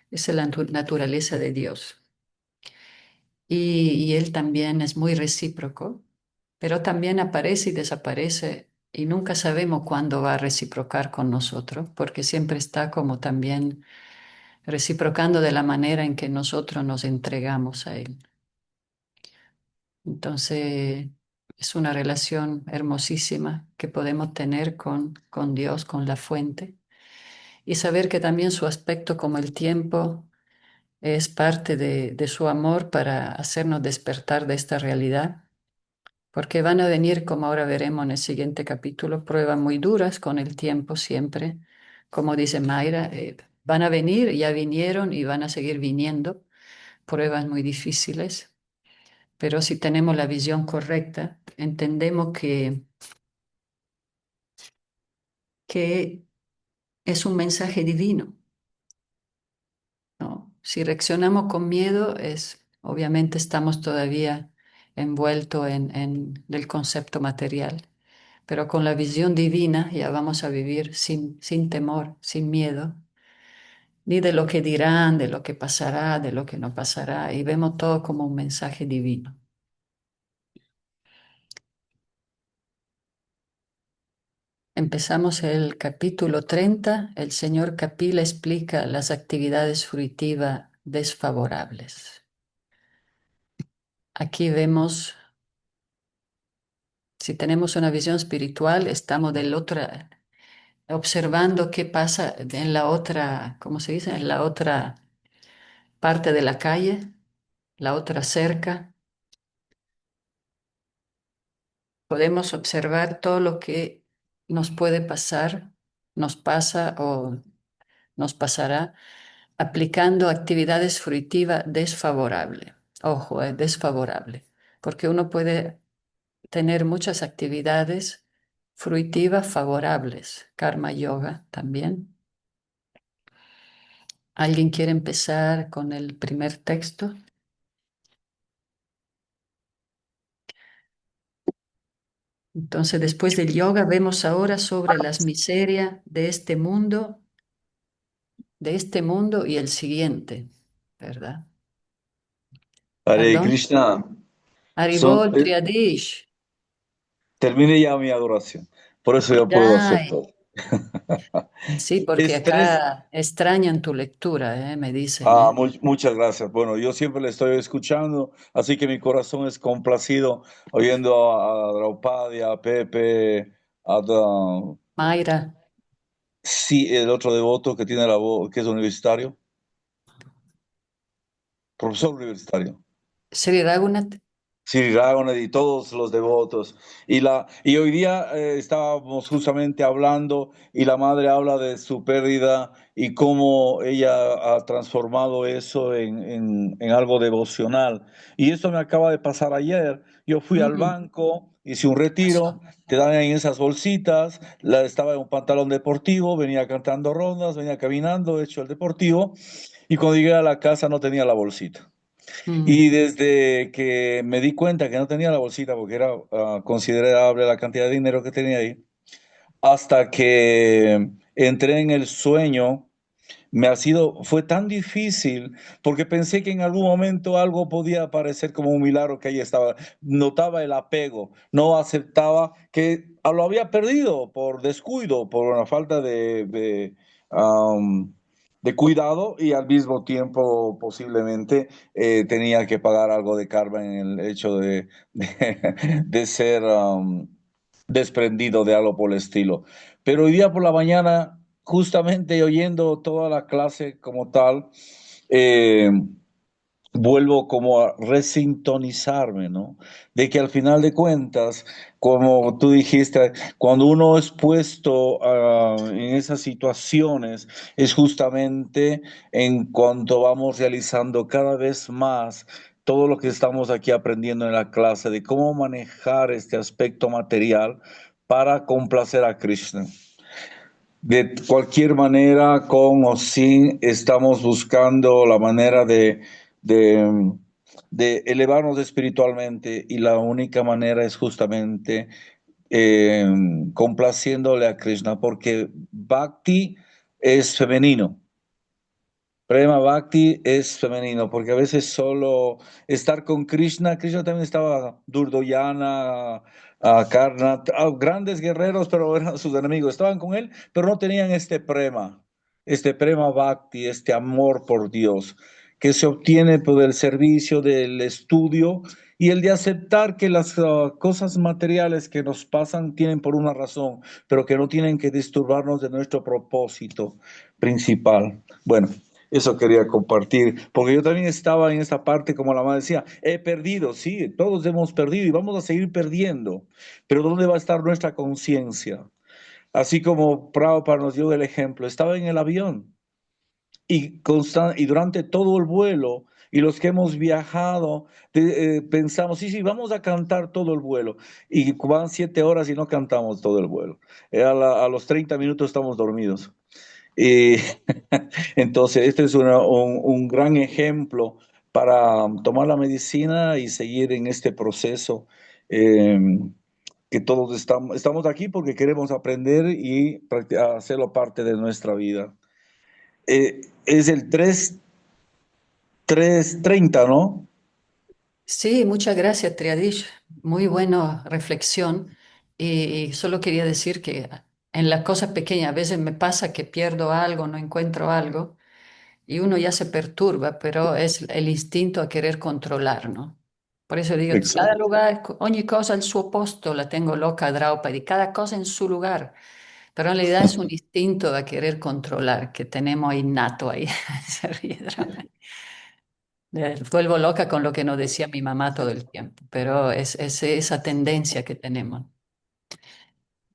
Esa es la naturaleza de Dios. Y él también es muy recíproco, pero también aparece y desaparece y nunca sabemos cuándo va a reciprocar con nosotros, porque siempre está como también reciprocando de la manera en que nosotros nos entregamos a él. Entonces, es una relación hermosísima que podemos tener con Dios, con la fuente, y saber que también su aspecto como el tiempo es parte de su amor para hacernos despertar de esta realidad, porque van a venir, como ahora veremos en el siguiente capítulo, pruebas muy duras con el tiempo siempre. Como dice Mayra, Van a venir, ya vinieron y van a seguir viniendo, pruebas muy difíciles, pero si tenemos la visión correcta, entendemos que es un mensaje divino, ¿no? Si reaccionamos con miedo, obviamente estamos todavía envueltos en el concepto material, pero con la visión divina ya vamos a vivir sin temor, sin miedo, ni de lo que dirán, de lo que pasará, de lo que no pasará, y vemos todo como un mensaje divino. Empezamos el capítulo 30. El señor Kapila explica las actividades fruitivas desfavorables. Aquí vemos, si tenemos una visión espiritual, estamos observando qué pasa en la otra, ¿cómo se dice? En la otra parte de la calle, la otra cerca. Podemos observar todo lo que nos puede pasar, nos pasa o nos pasará aplicando actividades fruitivas desfavorables. Ojo, es desfavorable, porque uno puede tener muchas actividades fruitivas favorables, karma yoga también. ¿Alguien quiere empezar con el primer texto? Entonces, después del yoga, vemos ahora sobre las miserias de este mundo y el siguiente, ¿verdad? Hare Perdón, Krishna, son, Haribol Triadish. termine ya mi adoración. Por eso yo puedo hacer Jai. todo. Sí, porque Estrés. acá extrañan tu lectura, me dicen, ¿eh? Muchas gracias. Bueno, yo siempre le estoy escuchando, así que mi corazón es complacido oyendo a Draupadi, a Pepe, Mayra, sí, el otro devoto que tiene la voz, que es universitario, profesor universitario. Sri Raghunath. Sri Raghunath y todos los devotos. Y hoy día estábamos justamente hablando y la madre habla de su pérdida y cómo ella ha transformado eso en algo devocional. Y eso me acaba de pasar ayer. Yo fui al Mm, banco, hice un retiro, te dan ahí esas bolsitas, estaba en un pantalón deportivo, venía cantando rondas, venía caminando, hecho el deportivo, y cuando llegué a la casa no tenía la bolsita. mm, Y desde que me di cuenta que no tenía la bolsita, porque era considerable la cantidad de dinero que tenía ahí, hasta que entré en el sueño, fue tan difícil, porque pensé que en algún momento algo podía parecer como un milagro que ahí estaba. Notaba el apego, no aceptaba que lo había perdido por descuido, por una falta um, de cuidado y al mismo tiempo posiblemente tenía que pagar algo de karma en el hecho de ser desprendido de algo por el estilo. Pero hoy día por la mañana, justamente oyendo toda la clase como tal, eh, vuelvo como a resintonizarme, ¿no? De que al final de cuentas, como tú dijiste, cuando uno es puesto en esas situaciones, es justamente en cuanto vamos realizando cada vez más todo lo que estamos aquí aprendiendo en la clase, de cómo manejar este aspecto material para complacer a Krishna. De cualquier manera, con o sin, estamos buscando la manera de, de elevarnos espiritualmente y la única manera es justamente eh, complaciéndole a Krishna, porque Bhakti es femenino. Prema Bhakti es femenino, porque a veces solo estar con Krishna, Krishna también estaba Durdoyana, Karna, grandes guerreros, pero eran sus enemigos, estaban con él, pero no tenían este Prema Bhakti, este amor por Dios, que se obtiene por el servicio del estudio y el de aceptar que las cosas materiales que nos pasan tienen por una razón, pero que no tienen que disturbarnos de nuestro propósito principal. Bueno. Eso quería compartir, porque yo también estaba en esta parte, como la madre decía, he perdido, sí, todos hemos perdido y vamos a seguir perdiendo, pero ¿dónde va a estar nuestra conciencia? Así como Prabhupada nos dio el ejemplo, estaba en el avión y durante todo el vuelo, y los que hemos viajado, pensamos, sí, sí, vamos a cantar todo el vuelo. Y van 7 horas y no cantamos todo el vuelo. A los 30 minutos estamos dormidos. Y entonces, este es un gran ejemplo para tomar la medicina y seguir en este proceso. eh, que todos estamos aquí porque queremos aprender y hacerlo parte de nuestra vida. Es el 3:30, ¿no? Sí, muchas gracias, Triadish. Muy buena reflexión. Y solo quería decir que en las cosas pequeñas a veces me pasa que pierdo algo, no encuentro algo, y uno ya se perturba, pero es el instinto a querer controlar, ¿no? Por eso digo, cada Exacto. lugar, ogni cosa al suo posto, la tengo loca Draupadi, cada cosa en su lugar. Pero en realidad es un instinto a querer controlar que tenemos innato ahí. Se ríe Draupadi. Vuelvo loca con lo que nos decía mi mamá todo el tiempo, pero es esa tendencia que tenemos.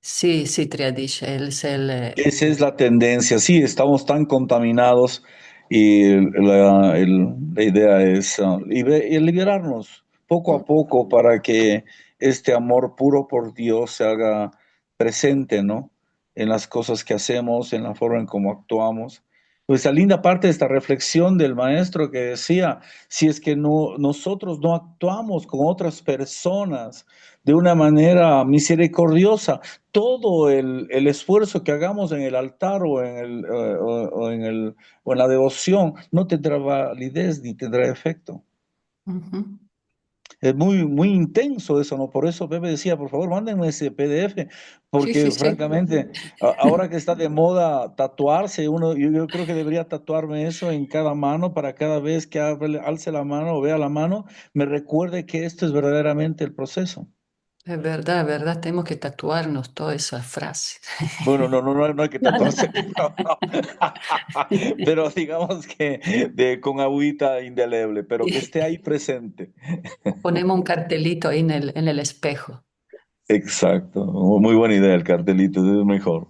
Sí, sí, Triadish, él es el... Esa es la tendencia. Sí, estamos tan contaminados y la idea es y liberarnos poco a poco para que este amor puro por Dios se haga presente, ¿no? En las cosas que hacemos, en la forma en cómo actuamos. Pues la linda parte de esta reflexión del maestro que decía, si es que nosotros no actuamos con otras personas de una manera misericordiosa, todo el esfuerzo que hagamos en el altar o en la devoción no tendrá validez ni tendrá efecto. Ujú. Es muy, muy intenso eso, ¿no? Por eso Pepe decía, por favor, mándenme ese PDF, Sí, sí, porque sí, francamente, ahora que está de moda tatuarse, yo creo que debería tatuarme eso en cada mano para cada vez que alce la mano o vea la mano, me recuerde que esto es verdaderamente el proceso. es verdad, tenemos que tatuarnos todas esas frases. Bueno, no hay que No, no. tatuarse, pero digamos que con agüita indeleble, pero que esté ahí presente. Ponemos un cartelito ahí en el espejo. Exacto, muy buena idea el cartelito, es mejor.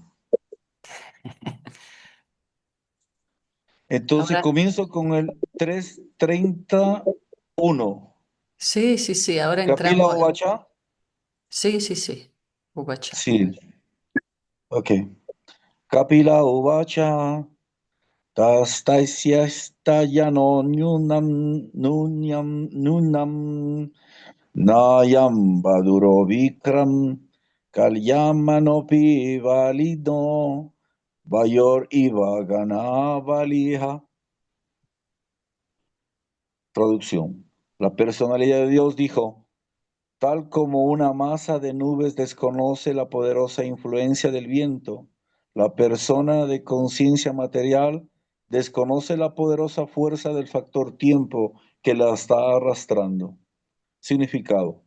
Entonces Ahora, comienzo con el 3:31. sí, sí, sí, ahora ¿Capila entramos. Ovacha? Sí, sí, sí, Ubacha. Sí, ok. Capila Ovacha, tastaisiasta ya no nunam, nunam, Nayam Baduro Vikram Kalyamanopi Valido Bayor Iva Gana Valija. Traducción. La personalidad de Dios dijo, tal como una masa de nubes desconoce la poderosa influencia del viento, la persona de conciencia material desconoce la poderosa fuerza del factor tiempo que la está arrastrando. Significado.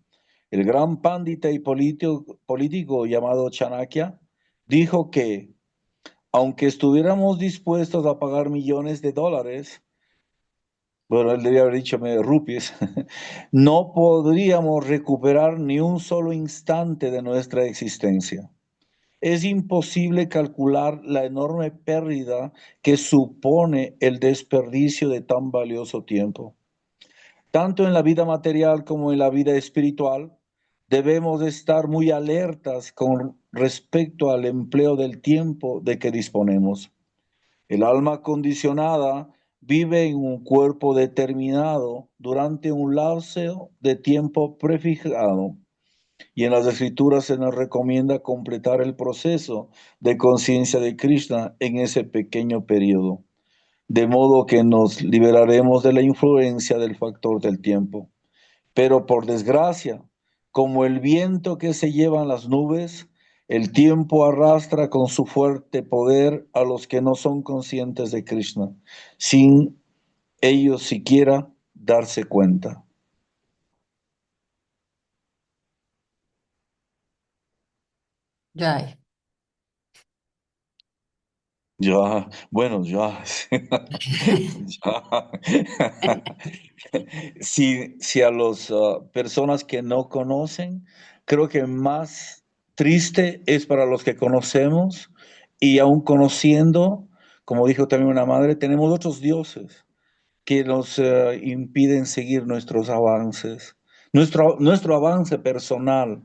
El gran pándita y político llamado Chanakya dijo que, aunque estuviéramos dispuestos a pagar millones de dólares, bueno, él debía haber dicho rupias, no podríamos recuperar ni un solo instante de nuestra existencia. Es imposible calcular la enorme pérdida que supone el desperdicio de tan valioso tiempo. Tanto en la vida material como en la vida espiritual, debemos estar muy alertas con respecto al empleo del tiempo de que disponemos. El alma condicionada vive en un cuerpo determinado durante un lapso de tiempo prefijado, y en las escrituras se nos recomienda completar el proceso de conciencia de Krishna en ese pequeño periodo, de modo que nos liberaremos de la influencia del factor del tiempo. Pero por desgracia, como el viento que se llevan las nubes, el tiempo arrastra con su fuerte poder a los que no son conscientes de Krishna, sin ellos siquiera darse cuenta. Ya. Ya, bueno, ya. Ya. Si a las personas que no conocen, creo que más triste es para los que conocemos y aún conociendo, como dijo también una madre, tenemos otros dioses que nos impiden seguir nuestros avances, nuestro avance personal,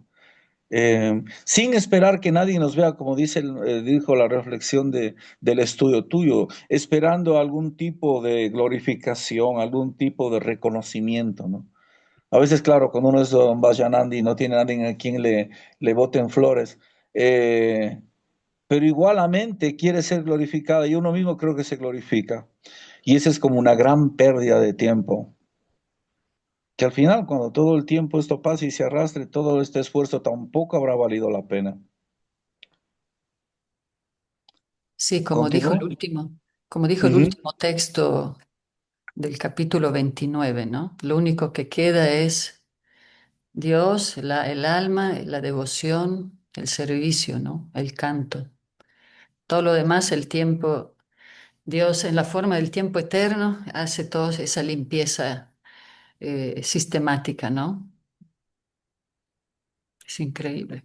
sin esperar que nadie nos vea, como dijo la reflexión del estudio tuyo, esperando algún tipo de glorificación, algún tipo de reconocimiento, ¿no? A veces, claro, cuando uno es Don Vayanandi y no tiene nadie a quien le boten flores, eh, pero igualmente quiere ser glorificada y uno mismo creo que se glorifica. Y esa es como una gran pérdida de tiempo. Que al final, cuando todo el tiempo esto pase y se arrastre, todo este esfuerzo tampoco habrá valido la pena. Sí, ¿Continúo? como dijo el Ujú. último texto del capítulo 29, ¿no? Lo único que queda es Dios, el alma, la devoción, el servicio, ¿no? El canto. Todo lo demás, el tiempo, Dios en la forma del tiempo eterno hace toda esa limpieza sistemática, ¿no? Es increíble,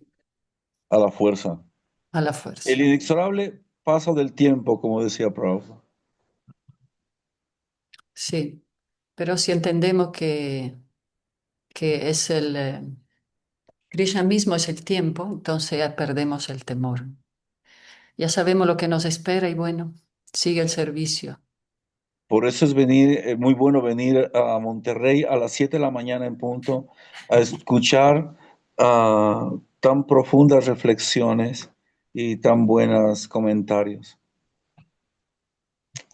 A la fuerza. a la fuerza. El inexorable paso del tiempo, como decía Prabhupada. Sí, pero si entendemos que es Krishna mismo es el tiempo, entonces ya perdemos el temor. Ya sabemos lo que nos espera y bueno, sigue el servicio. Por eso es muy bueno venir a Monterrey a las 7 de la mañana en punto, a escuchar tan profundas reflexiones y tan buenos comentarios.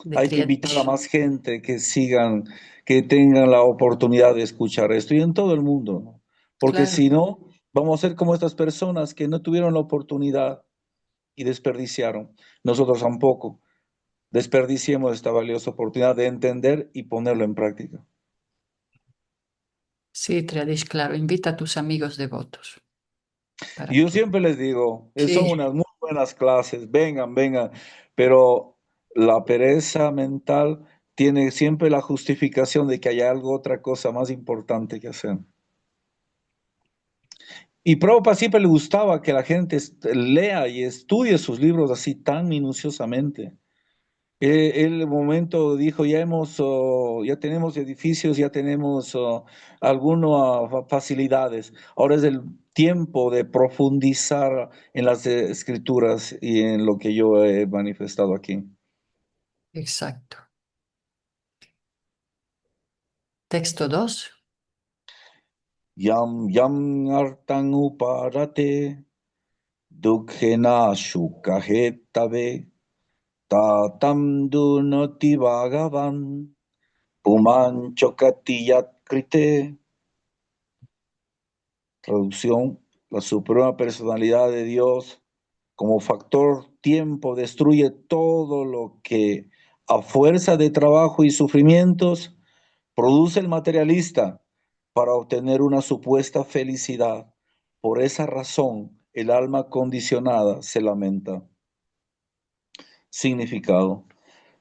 De Hay que invitar a Triadish. más gente que sigan, que tengan la oportunidad de escuchar esto y en todo el mundo, ¿no? Porque Claro, si no, vamos a ser como estas personas que no tuvieron la oportunidad y desperdiciaron. Nosotros tampoco. Desperdiciemos esta valiosa oportunidad de entender y ponerlo en práctica. sí, Triadish, claro. Invita a tus amigos devotos para Y yo que... siempre les digo, son Sí, unas muy buenas clases, vengan, vengan, pero la pereza mental tiene siempre la justificación de que hay algo, otra cosa más importante que hacer. Y Prabhupada siempre le gustaba que la gente lea y estudie sus libros así tan minuciosamente. Él en un momento dijo, ya tenemos edificios, ya tenemos algunas facilidades. Ahora es el tiempo de profundizar en las escrituras y en lo que yo he manifestado aquí. exacto. Texto 2. Yam yam artan uparate dukkhena shukahetabe tatam dunoti bhagavan puman chokatiyat krite. Traducción, la suprema personalidad de Dios como factor tiempo destruye todo lo que a fuerza de trabajo y sufrimientos produce el materialista para obtener una supuesta felicidad. Por esa razón, el alma condicionada se lamenta. Significado.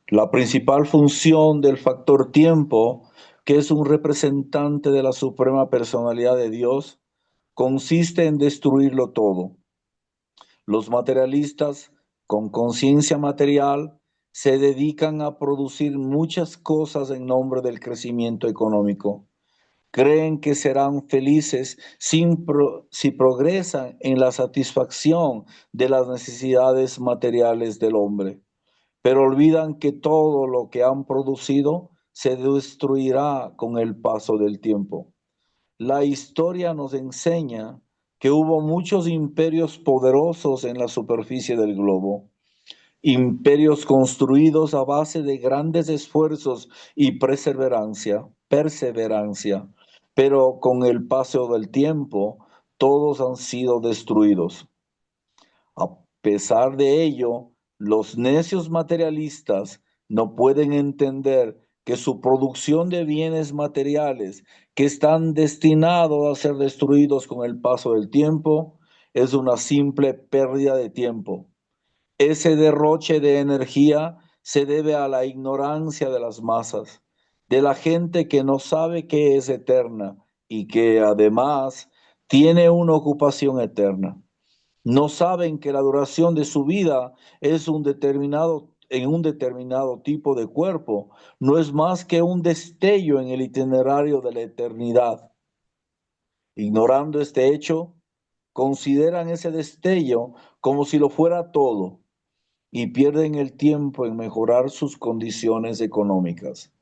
La principal función del factor tiempo, que es un representante de la suprema personalidad de Dios, consiste en destruirlo todo. Los materialistas, con conciencia material, se dedican a producir muchas cosas en nombre del crecimiento económico. Creen que serán felices si progresan en la satisfacción de las necesidades materiales del hombre, pero olvidan que todo lo que han producido se destruirá con el paso del tiempo. La historia nos enseña que hubo muchos imperios poderosos en la superficie del globo, imperios construidos a base de grandes esfuerzos y perseverancia, pero con el paso del tiempo todos han sido destruidos. A pesar de ello, los necios materialistas no pueden entender que su producción de bienes materiales que están destinados a ser destruidos con el paso del tiempo es una simple pérdida de tiempo. Ese derroche de energía se debe a la ignorancia de las masas, de la gente que no sabe que es eterna y que además tiene una ocupación eterna. No saben que la duración de su vida es un determinado en un determinado tipo de cuerpo no es más que un destello en el itinerario de la eternidad. Ignorando este hecho, consideran ese destello como si lo fuera todo y pierden el tiempo en mejorar sus condiciones económicas.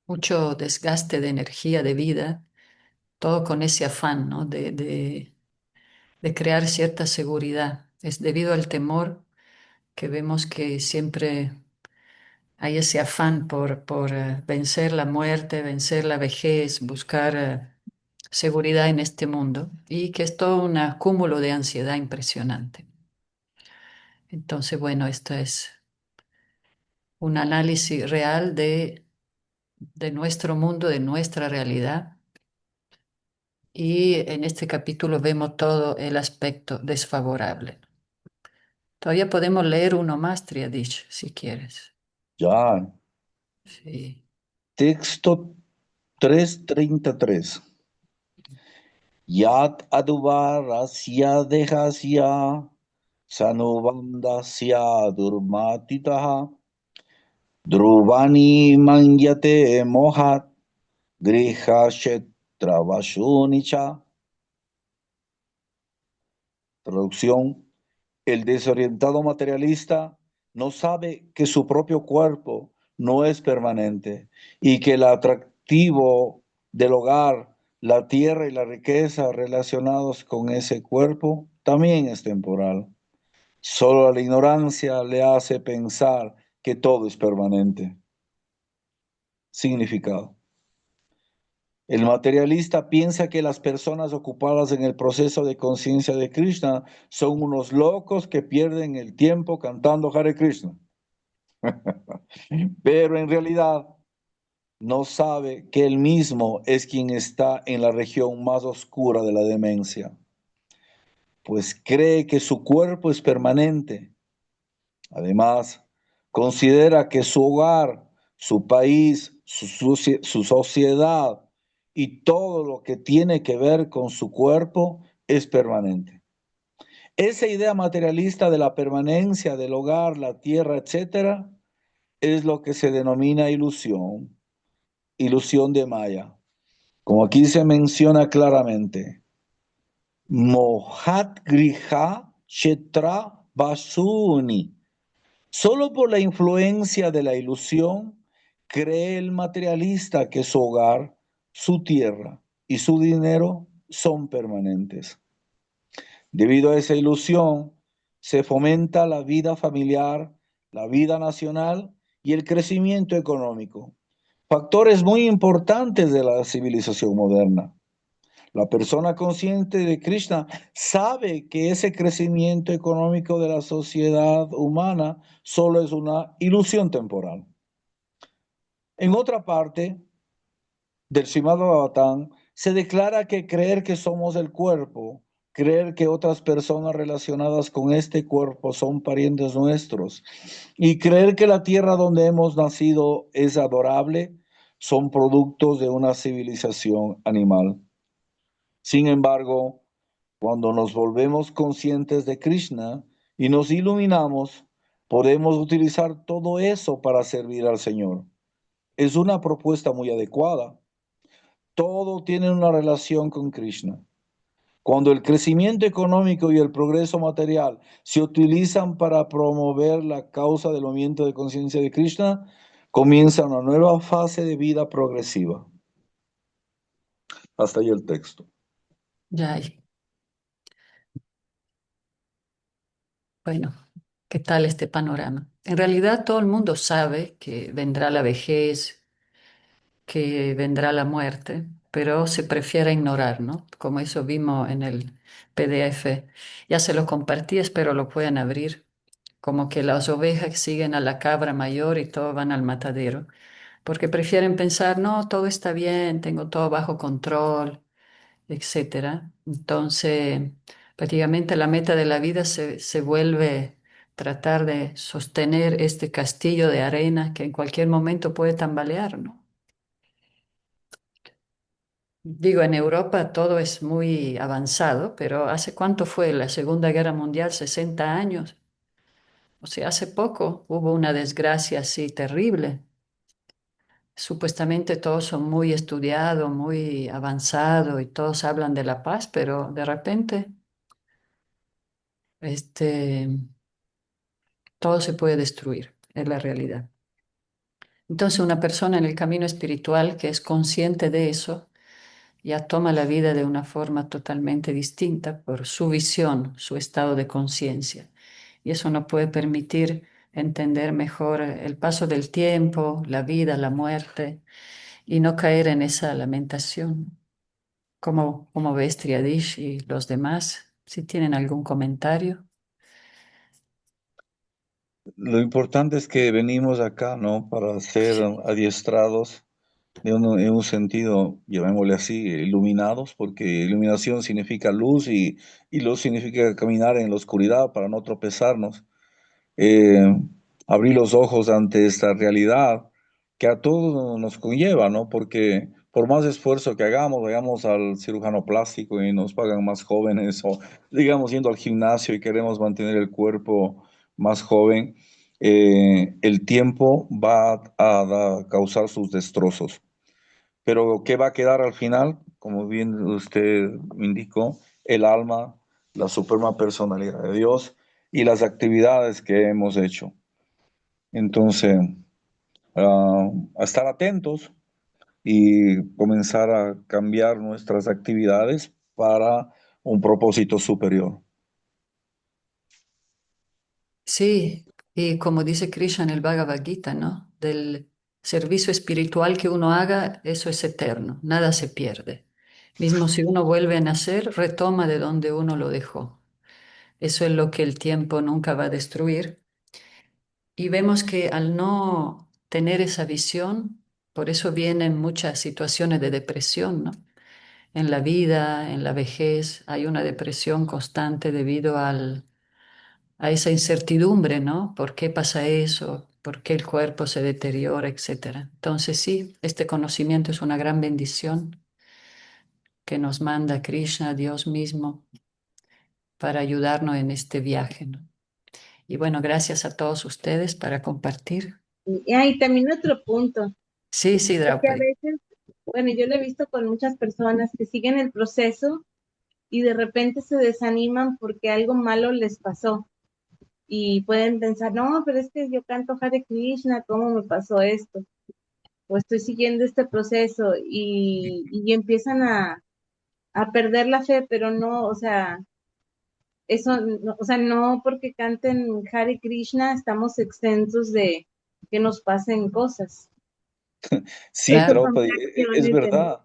Mucho desgaste de energía, de vida, todo con ese afán, ¿no? de crear cierta seguridad. Es debido al temor que vemos que siempre hay ese afán por vencer la muerte, vencer la vejez, buscar seguridad en este mundo y que es todo un acúmulo de ansiedad impresionante. Entonces, bueno, esto es un análisis real de nuestro mundo, de nuestra realidad. Y en este capítulo vemos todo el aspecto desfavorable. Todavía podemos leer uno más, Triadish, si quieres. Ya, Sí. texto 333. Yat aduvarasya dehasya sanubandasya durmatitaha druvani mangyate mohat grihashetravashunicha. Traducción: el desorientado materialista no sabe que su propio cuerpo no es permanente y que el atractivo del hogar, la tierra y la riqueza relacionados con ese cuerpo también es temporal. Solo la ignorancia le hace pensar que todo es permanente. Significado: el materialista piensa que las personas ocupadas en el proceso de conciencia de Krishna son unos locos que pierden el tiempo cantando Hare Krishna. Pero en realidad no sabe que él mismo es quien está en la región más oscura de la demencia, pues cree que su cuerpo es permanente. Además, considera que su hogar, su país, su sociedad y todo lo que tiene que ver con su cuerpo es permanente. Esa idea materialista de la permanencia del hogar, la tierra, etcétera, es lo que se denomina ilusión, ilusión de Maya. Como aquí se menciona claramente, Mohat Griha Shetra Basuni. Solo por la influencia de la ilusión, cree el materialista que su hogar, su tierra y su dinero son permanentes. Debido a esa ilusión, se fomenta la vida familiar, la vida nacional y el crecimiento económico, factores muy importantes de la civilización moderna. La persona consciente de Krishna sabe que ese crecimiento económico de la sociedad humana solo es una ilusión temporal. En otra parte del Srimad Bhagavatam se declara que creer que somos el cuerpo, creer que otras personas relacionadas con este cuerpo son parientes nuestros y creer que la tierra donde hemos nacido es adorable, son productos de una civilización animal. Sin embargo, cuando nos volvemos conscientes de Krishna y nos iluminamos, podemos utilizar todo eso para servir al Señor. Es una propuesta muy adecuada. Todo tiene una relación con Krishna. Cuando el crecimiento económico y el progreso material se utilizan para promover la causa del movimiento de conciencia de Krishna, comienza una nueva fase de vida progresiva. Hasta ahí el texto. Ya, bueno, ¿qué tal este panorama? En realidad todo el mundo sabe que vendrá la vejez, que vendrá la muerte, pero se prefiere ignorar, ¿no? Como eso vimos en el PDF. Ya se lo compartí, espero lo puedan abrir. Como que las ovejas siguen a la cabra mayor y todos van al matadero, porque prefieren pensar, no, todo está bien, tengo todo bajo control, etcétera. Entonces, prácticamente la meta de la vida se vuelve tratar de sostener este castillo de arena que en cualquier momento puede tambalear, ¿no? Digo, en Europa todo es muy avanzado, pero ¿hace cuánto fue la Segunda Guerra Mundial? 60 años. O sea, hace poco hubo una desgracia así terrible. Supuestamente todos son muy estudiados, muy avanzados y todos hablan de la paz, pero de repente este, todo se puede destruir, es la realidad. Entonces una persona en el camino espiritual que es consciente de eso, ya toma la vida de una forma totalmente distinta por su visión, su estado de conciencia. Y eso nos puede permitir entender mejor el paso del tiempo, la vida, la muerte, y no caer en esa lamentación. ¿Cómo ves, Triadish y los demás? Si tienen algún comentario. Lo importante es que venimos acá, ¿no? Para ser adiestrados en un sentido, llamémosle así, iluminados, porque iluminación significa luz y luz significa caminar en la oscuridad para no tropezarnos. eh, Abrir los ojos ante esta realidad que a todos nos conlleva, ¿no? Porque por más esfuerzo que hagamos, vayamos al cirujano plástico y nos pagan más jóvenes, o digamos yendo al gimnasio y queremos mantener el cuerpo más joven, el tiempo va causar sus destrozos. Pero ¿qué va a quedar al final? Como bien usted indicó, el alma, la suprema personalidad de Dios y las actividades que hemos hecho. Entonces, a estar atentos y comenzar a cambiar nuestras actividades para un propósito superior. Sí, y como dice Krishna en el Bhagavad Gita, ¿no? Del servicio espiritual que uno haga, eso es eterno, nada se pierde. Mismo si uno vuelve a nacer, retoma de donde uno lo dejó. Eso es lo que el tiempo nunca va a destruir. Y vemos que al no tener esa visión, por eso vienen muchas situaciones de depresión, ¿no? En la vida, en la vejez, hay una depresión constante debido a esa incertidumbre, ¿no? ¿Por qué pasa eso? ¿Por qué el cuerpo se deteriora, etcétera? Entonces sí, este conocimiento es una gran bendición que nos manda Krishna, Dios mismo, para ayudarnos en este viaje, ¿no? Y bueno, gracias a todos ustedes para compartir. Y también otro punto, Sí, sí, porque a Draupadi. veces, bueno, yo lo he visto con muchas personas que siguen el proceso y de repente se desaniman porque algo malo les pasó y pueden pensar, no, pero es que yo canto Hare Krishna, ¿cómo me pasó esto? O estoy siguiendo este proceso y empiezan a perder la fe, pero no, o sea, eso, no, o sea, no porque canten Hare Krishna estamos exentos de que nos pasen cosas. Sí, Esas Claro, son Prabhupada, es reacciones de, verdad.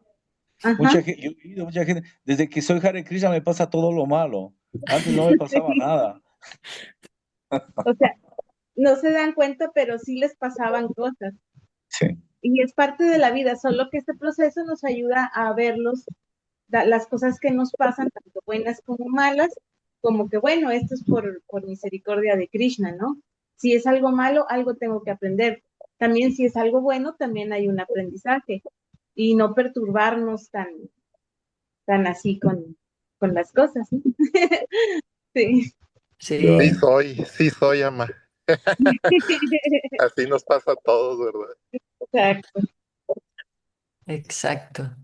ajá, Yo he oído mucha gente, desde que soy Hare Krishna me pasa todo lo malo. Antes no me pasaba sí, nada. o sea, no se dan cuenta, pero sí les pasaban cosas. Sí. Y es parte de la vida, solo que este proceso nos ayuda a verlos, las cosas que nos pasan, tanto buenas como malas, como que bueno, esto es por misericordia de Krishna, ¿no? Si es algo malo, algo tengo que aprender. También si es algo bueno, también hay un aprendizaje y no perturbarnos tan así con las cosas, ¿no? Sí. sí, Sí soy, ama. Así nos pasa a todos, ¿verdad? Exacto. exacto.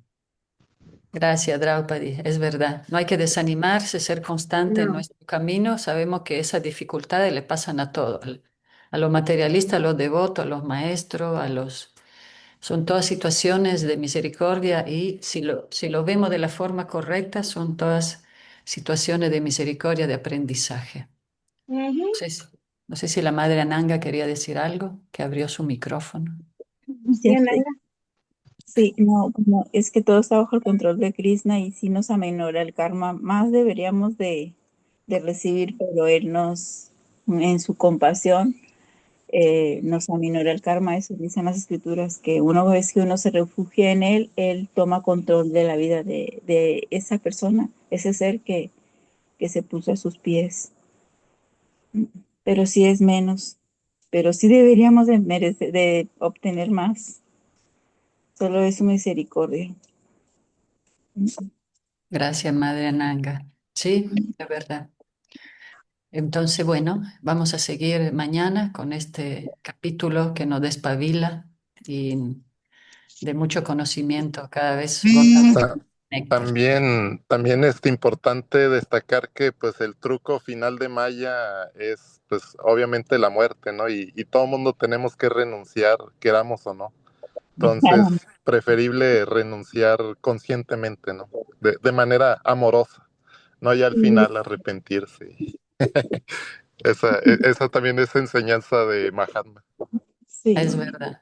Gracias, Draupadi. Es verdad. No hay que desanimarse, ser constante en No. nuestro camino. Sabemos que esas dificultades le pasan a todos, a los materialistas, a los devotos, a los maestros, a los... Son todas situaciones de misericordia y si lo vemos de la forma correcta, son todas situaciones de misericordia, de aprendizaje. Ujú. No sé si, no sé si la madre Ananga quería decir algo, que abrió su micrófono. Sí, Ya sé. Ananda. Sí, no, como es que todo está bajo el control de Krishna y si nos amenora el karma, más deberíamos de recibir, pero él nos, en su compasión, nos aminora el karma. Eso dicen las escrituras, que una vez que uno se refugia en él, él toma control de la vida de esa persona, ese ser que se puso a sus pies. Pero sí es menos, pero sí deberíamos de merecer, de obtener más. Solo es su misericordia. Gracias, Madre Nanga. Sí, de verdad. Entonces, bueno, vamos a seguir mañana con este capítulo que nos despabila y de mucho conocimiento, cada vez gota de Ta- néctar. también es importante destacar que pues el truco final de Maya es pues obviamente la muerte, ¿no? Y todo mundo tenemos que renunciar, queramos o no. Entonces, preferible renunciar conscientemente, ¿no? De manera amorosa, no ya al final arrepentirse. Esa también es enseñanza de Mahatma. Es Sí. verdad.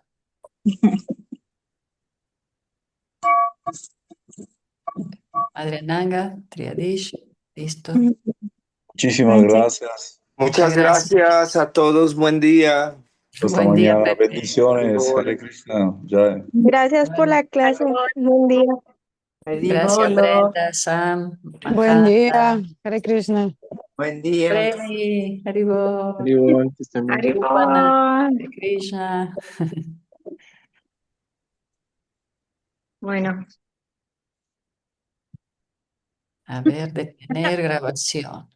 Madre Nanga, Triadish, listo. Muchísimas gracias. Muchas Muchas gracias. gracias a todos. Buen día. Hasta Buen día, mañana. Pepe. Bendiciones. Hare Krishna. Jai. Gracias por Igual. la clase. Buen día. Gracias, Brenda, Sam, Buen día. Mahanta, Hare Krishna. Buen día. Freddy, Haribol, Igual, que estén bien. Upana, Haribol. Hare Krishna. Bueno. A ver, detener grabación.